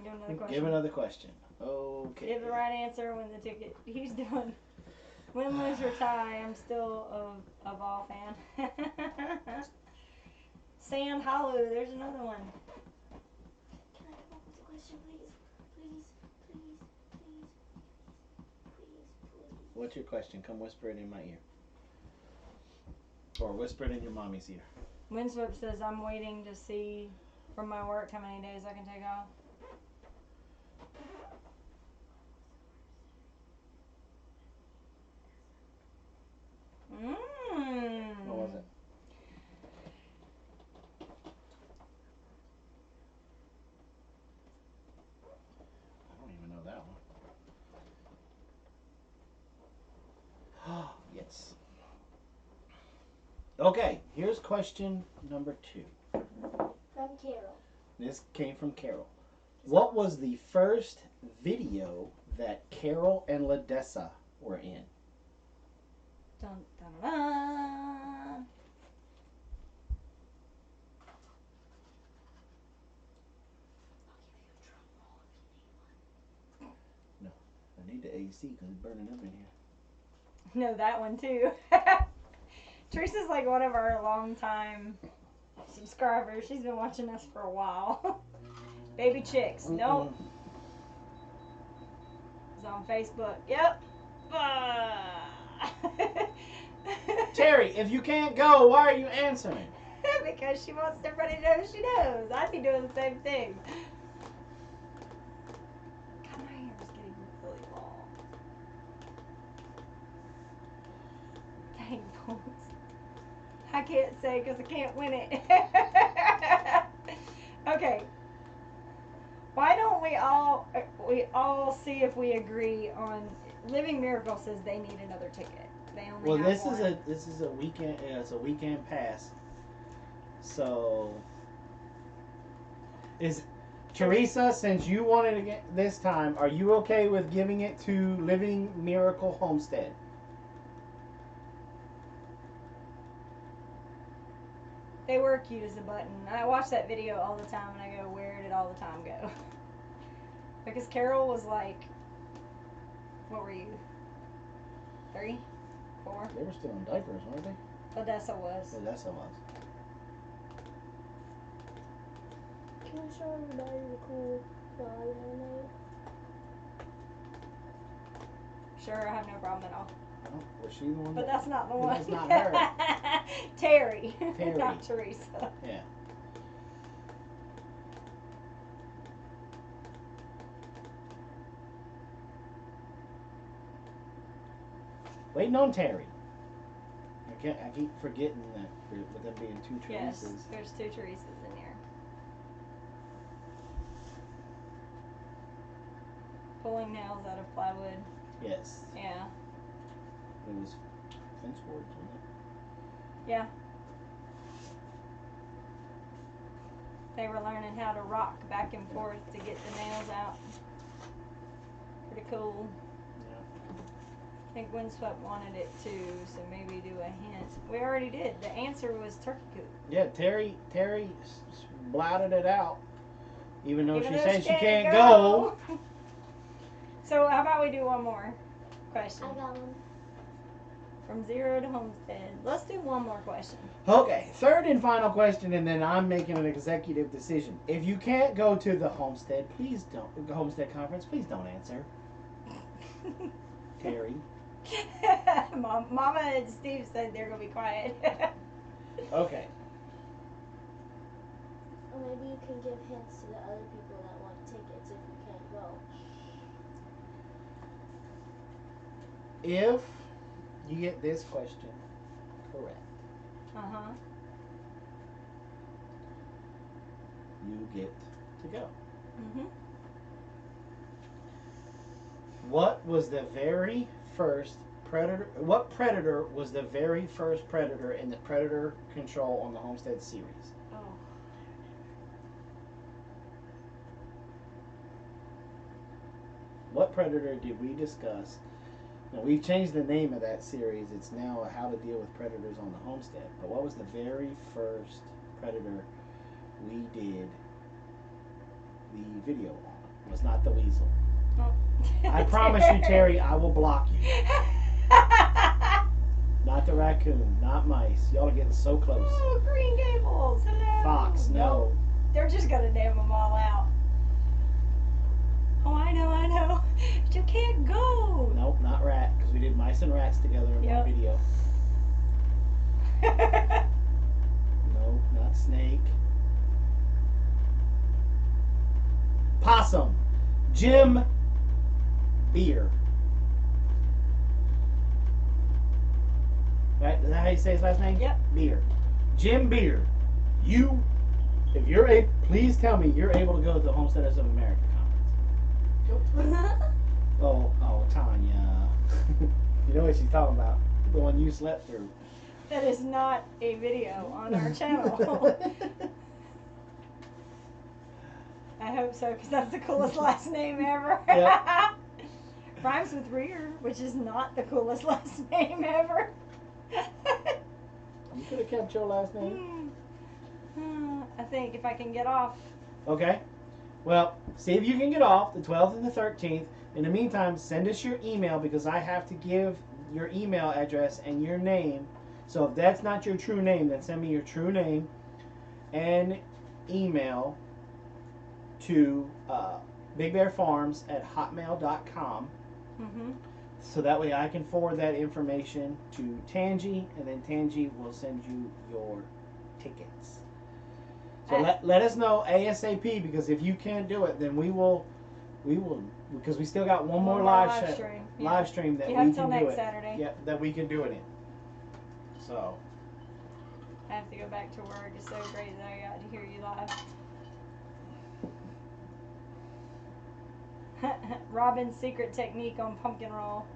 Another question. Give another question. Okay. Give the right answer, win the ticket. He's doing win, lose, or tie. I'm still a ball fan. Sand Hollow, there's another one. Can I come up with a question, please? Please. What's your question? Come whisper it in my ear. Or whisper it in your mommy's ear. Windswept says, I'm waiting to see from my work how many days I can take off. What was it? I don't even know that one. Yes. Okay, here's question number 2. From Carol. This came from Carol. What was the first video that Carol and Ladessa were in? Dun, dun, dun. I need the AC because it's burning up in here. No, that one too. Teresa's like one of our longtime subscribers. She's been watching us for a while. Baby Chicks. Nope. It's on Facebook. Yep. Terry, if you can't go, why are you answering? Because she wants everybody to know she knows. I'd be doing the same thing. God, my hair is getting really long. Dang, folks. I can't say because I can't win it. Okay. Why don't we all see if we agree on Living Miracle says they need another ticket. They only Well, have one. this is a weekend. It's a weekend pass. So, is Teresa, since you wanted to get this time, are you okay with giving it to Living Miracle Homestead? They were cute as a button. I watch that video all the time and I go, where did all the time go? Because Carol was like, what were you? 3? 4? They were still in diapers, weren't they? Odessa was. Odessa was. Can I show everybody the cool flag I made? Sure, I have no problem at all. Oh, was she the one? But that's not the But one. that's not her. Terry. Terry. Not Teresa. Yeah. Waiting on Terry. I keep forgetting that with them being 2 Yes, Teresa's. there's 2 Teresas in here. Pulling nails out of plywood. Yes. Yeah. It was fence boards, wasn't Yeah. They were learning how to rock back and forth to get the nails out. Pretty cool. it? I think Windswept wanted it too, so maybe do a hint. We already did. The answer was turkey coop. Yeah. Terry blotted it out, even though Even she though said she can't go. So how about we do one more question? I got one. From Zero to Homestead. Let's do one more question. Okay, third and final question, and then I'm making an executive decision. If you can't go to the Homestead, please don't. The Homestead conference, please don't answer. Terry. Mama and Steve said they're gonna be quiet. Okay. Or maybe you can give hints to the other people that want tickets if you can't go. If you get this question correct, Uh-huh. you get to go. Mm-hmm. What was the very first predator? What predator was the very first predator in the Predator Control on the Homestead series? Oh. What predator did we discuss? Now, we've changed the name of that series. It's now How to Deal with Predators on the Homestead. But what was the very first predator we did the video on? It was not the weasel. Oh. I promise you, Terry, I will block you. Not the raccoon, not mice. Y'all are getting so close. Oh, Green Gables. Hello. Fox, no. Nope. They're just gonna name them all out. Oh, I know. But you can't go. Nope, not rat, because we did mice and rats together in Yep. one video. No, not snake. Possum. Jim Beer. Right? Is that how you say his last name? Yep. Beer. Jim Beer. If you're please tell me you're able to go to the Homesteaders of America conference. Oh, Tanya. You know what she's talking about. The one you slept through. That is not a video on our channel. I hope so, because that's the coolest last name ever. Yep. Rhymes with Rear, which is not the coolest last name ever. You could have kept your last name. I think if I can get off. Okay. Well, see if you can get off the 12th and the 13th. In the meantime, send us your email because I have to give your email address and your name. So if that's not your true name, then send me your true name and email to bigbearfarms@hotmail.com. Mm-hmm. So that way I can forward that information to Tangi, and then Tangi will send you your tickets. So let us know ASAP, because if you can't do it, then we will, because we still got one more live stream. Live stream that You we have can till do next it. Saturday. Yep, that we can do it in. So. I have to go back to work. It's so great that I got to hear you live. Robyn's secret technique on pumpkin roll.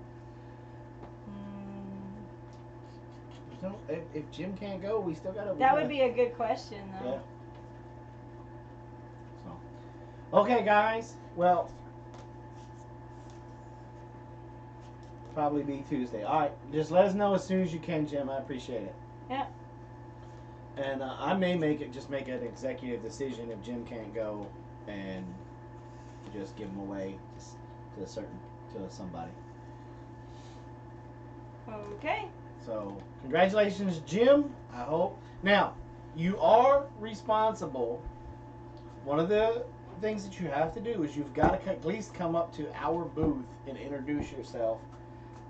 If Jim can't go, we still got to. That would be a good question, though. Yeah. So. Okay, guys. Well, probably be Tuesday. All right. Just let us know as soon as you can, Jim. I appreciate it. Yeah. And I may make an executive decision if Jim can't go, and just give him away to somebody. Okay. So, congratulations, Jim. I hope. Now, you are responsible. One of the things that you have to do is you've got to at least come up to our booth and introduce yourself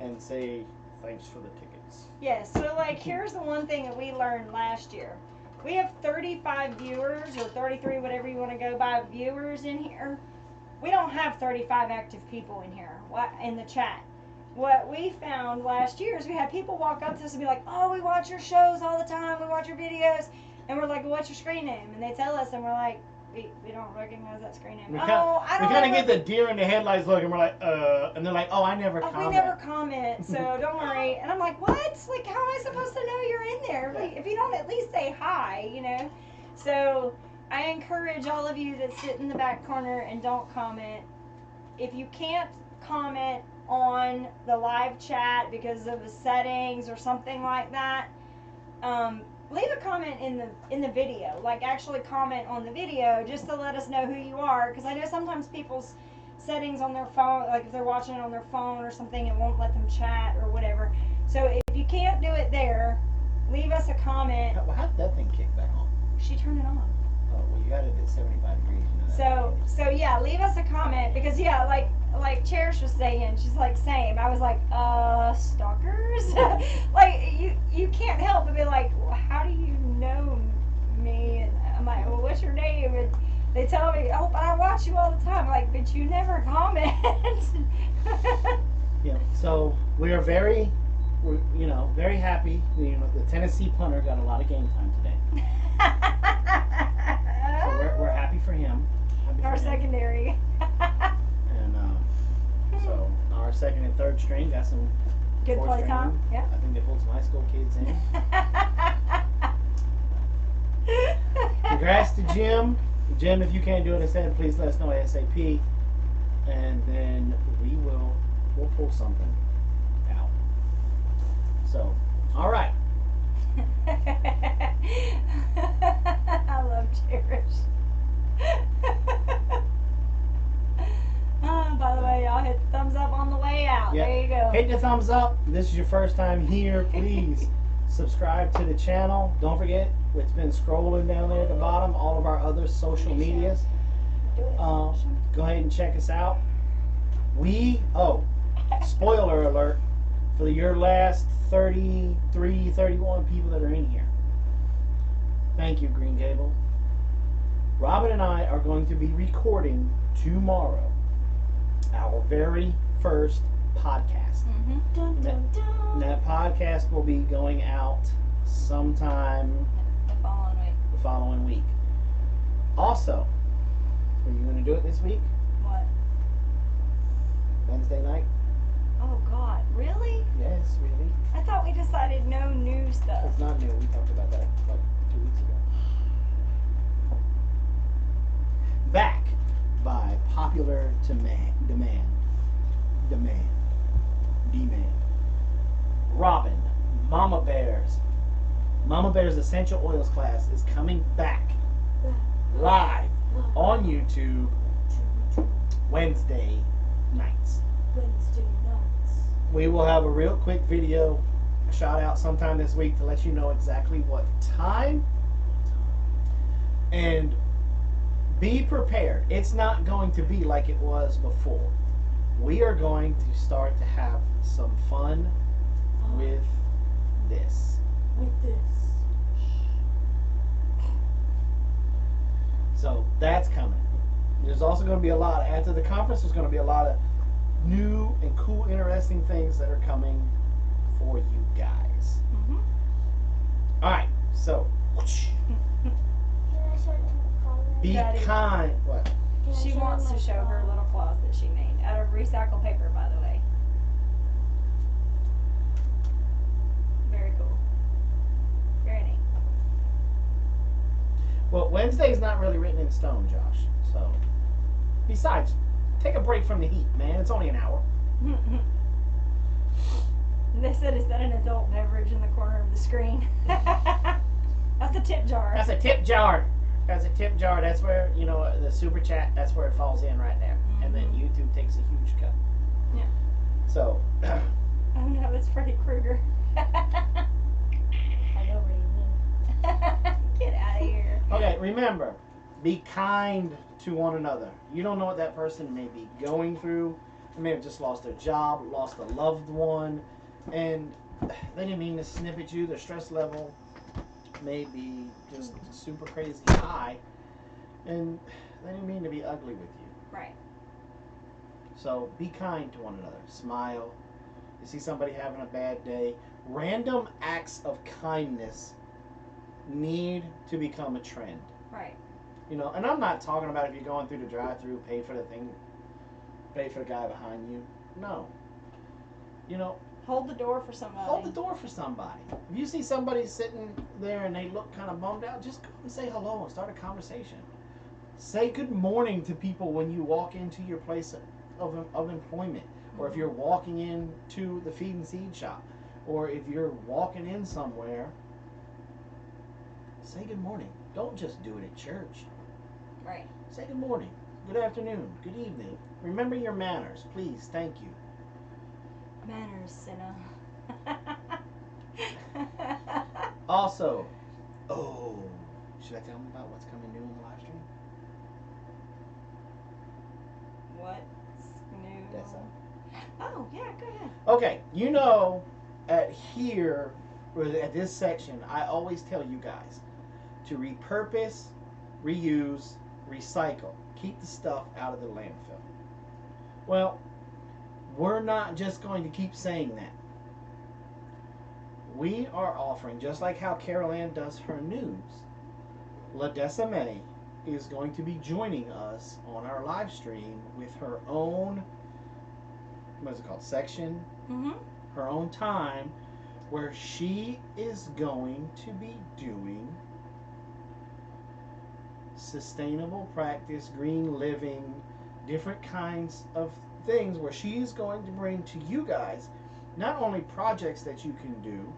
and say thanks for the tickets. Yes. So, like, here's the one thing that we learned last year. We have 35 viewers, or 33, whatever you want to go by, viewers in here. We don't have 35 active people in here in the chat. what we found last year is we had people walk up to us and be like, "Oh, we watch your shows all the time. We watch your videos," and we're like, well, "What's your screen name?" And they tell us, and we're like, "We don't recognize that screen name." We I kind don't of get the deer in the headlights look, and we're like, and they're like, "Oh, I never Oh, comment." we never comment, so don't worry. And I'm like, what? Like, how am I supposed to know you're in there if you don't at least say hi, you know? So I encourage all of you that sit in the back corner and don't comment. If you can't comment on the live chat because of the settings or something like that, leave a comment in the video. Like, actually comment on the video just to let us know who you are, because I know sometimes people's settings on their phone, like if they're watching it on their phone or something, it won't let them chat or whatever. So if you can't do it there, leave us a comment. How did that thing kick back on? She turned it on. Oh, well, you got it at 75 degrees. You know that. So yeah, leave us a comment, because yeah, like Cherish was saying, she's like, same. I was like, stalkers? Like, you can't help but be like, well, how do you know me? And I'm like, well, what's your name? And they tell me, oh, but I watch you all the time. I'm like, but you never comment. Yeah. So we are very happy. The Tennessee punter got a lot of game time today. So we're happy for him. Our secondary. And so our second and third string got some Good fourth play string. time. Yeah. I think they pulled some high school kids in. Congrats to Jim. Jim, if you can't do it instead, please let us know ASAP, and then we'll pull something out. So, all right. I love Cherish. By the way, y'all hit the thumbs up on the way out. Yep. There you go. Hit the thumbs up. If this is your first time here, please subscribe to the channel. Don't forget, it's been scrolling down there at the bottom, all of our other social medias. Go ahead and check us out. Spoiler alert for your last 33, 31 people that are in here. Thank you, Green Gable. Robyn and I are going to be recording tomorrow our very first podcast. Mm-hmm. Dun, dun, dun. And that podcast will be going out sometime The following week. Also, are you going to do it this week? What? Wednesday night? Oh God, really? Yes, really. I thought we decided no new stuff. It's not new. We talked about that like 2 weeks ago. Back by popular demand. Robyn, Mama Bear's Essential Oils class is coming back live on YouTube Wednesday nights. We will have a real quick video shot out sometime this week to let you know exactly what time. And be prepared. It's not going to be like it was before. We are going to start to have some fun with this. So that's coming. There's also going to be after the conference, there's going to be a lot of new and cool, interesting things that are coming for you guys. Mm-hmm. All right, so be Daddy. kind. What? She wants to show her little claws that she made out of recycled paper, by the way. Very cool. Very neat. Well, Wednesday's not really written in stone, Josh. So, besides, take a break from the heat, man. It's only an hour. They said, is that an adult beverage in the corner of the screen? That's a tip jar. That's a tip jar. That's a tip jar. That's where, the super chat, that's where it falls in right there. Mm-hmm. And then YouTube takes a huge cut. Yeah. So, Oh no, it's Freddy Krueger. I know what you mean. Get out of here. okay, remember, be kind to one another. You don't know what that person may be going through. They may have just lost their job, lost a loved one, and they didn't mean to snip at you. Their stress level may be just super crazy high, and they didn't mean to be ugly with you. Right. So be kind to one another. Smile, You see somebody having a bad day. Random acts of kindness need to become a trend. Right. You know, and I'm not talking about if you're going through the drive-through, pay for the thing, pay for the guy behind you. No. You know, Hold the door for somebody. hold the door for somebody. If you see somebody sitting there and they look kind of bummed out, just go and say hello and start a conversation. Say good morning to people when you walk into your place of employment, or if you're walking into the feed and seed shop, or if you're walking in somewhere. Say good morning. Don't just do it at church. Right. Say good morning, good afternoon, good evening. Remember your manners, please. Thank you. Manners, sinner. Also, should I tell them about what's coming new in the live stream? What's new? That's all. Oh, yeah, go ahead. Okay, you know, at this section, I always tell you guys to repurpose, reuse, recycle. Keep the stuff out of the landfill. Well, we're not just going to keep saying that. We are offering, just like how Carol Ann does her news, LaDessa May is going to be joining us on our live stream with her own, what is it called, section? Mm-hmm. Her own time, where she is going to be doing sustainable practice, green living, different kinds of things, where she is going to bring to you guys not only projects that you can do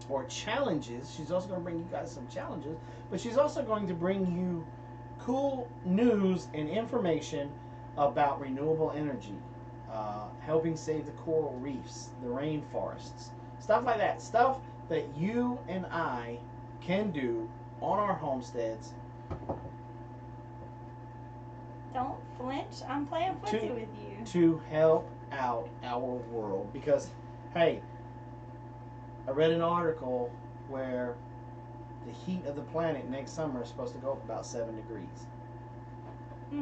or challenges. She's also going to bring you guys some challenges, but she's also going to bring you cool news and information about renewable energy, helping save the coral reefs, the rainforests, stuff like that. Stuff that you and I can do on our homesteads. Don't flinch. I'm playing footsie with you. To help out our world. Because, hey, I read an article where the heat of the planet next summer is supposed to go up about 7 degrees. I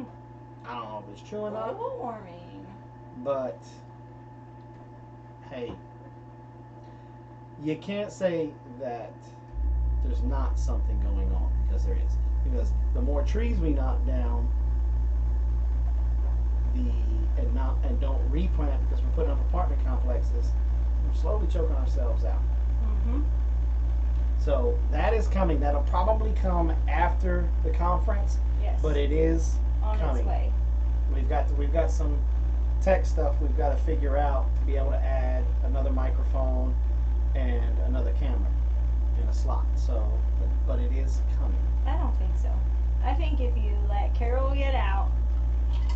don't know if it's true or not. Global warming. But, hey, you can't say that there's not something going on, because there is. Because the more trees we knock down, and don't replant because we're putting up apartment complexes, we're slowly choking ourselves out. Mm-hmm. So that is coming. That'll probably come after the conference, Yes. but it is on coming. its way. We've got some tech stuff we've got to figure out to be able to add another microphone and another camera in a slot. So, but it is coming. I don't think so. I think if you let Carol get out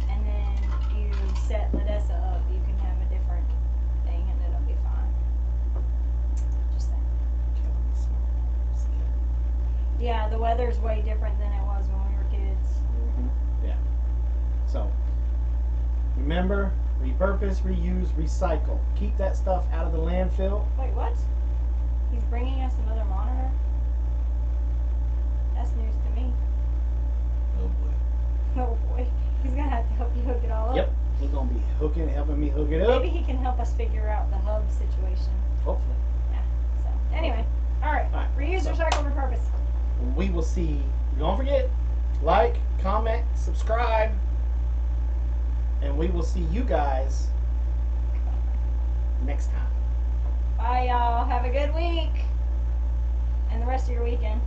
and then you set LaDessa up, you can have a different thing and it'll be fine. Just saying. Yeah, the weather's way different than it was when we were kids. Mm-hmm. Yeah. So, remember, repurpose, reuse, recycle. Keep that stuff out of the landfill. Wait, what? He's bringing us another monitor? That's news to me. Oh boy. Oh boy. He's gonna have to help you hook it all up. Yep. He's gonna be helping me hook it up. Maybe he can help us figure out the hub situation. Hopefully. So, anyway. Alright. All right. Reuse, So- recycle, repurpose. We will see. Don't forget, like, comment, subscribe, and we will see you guys next time. Bye, y'all. Have a good week. And the rest of your weekend.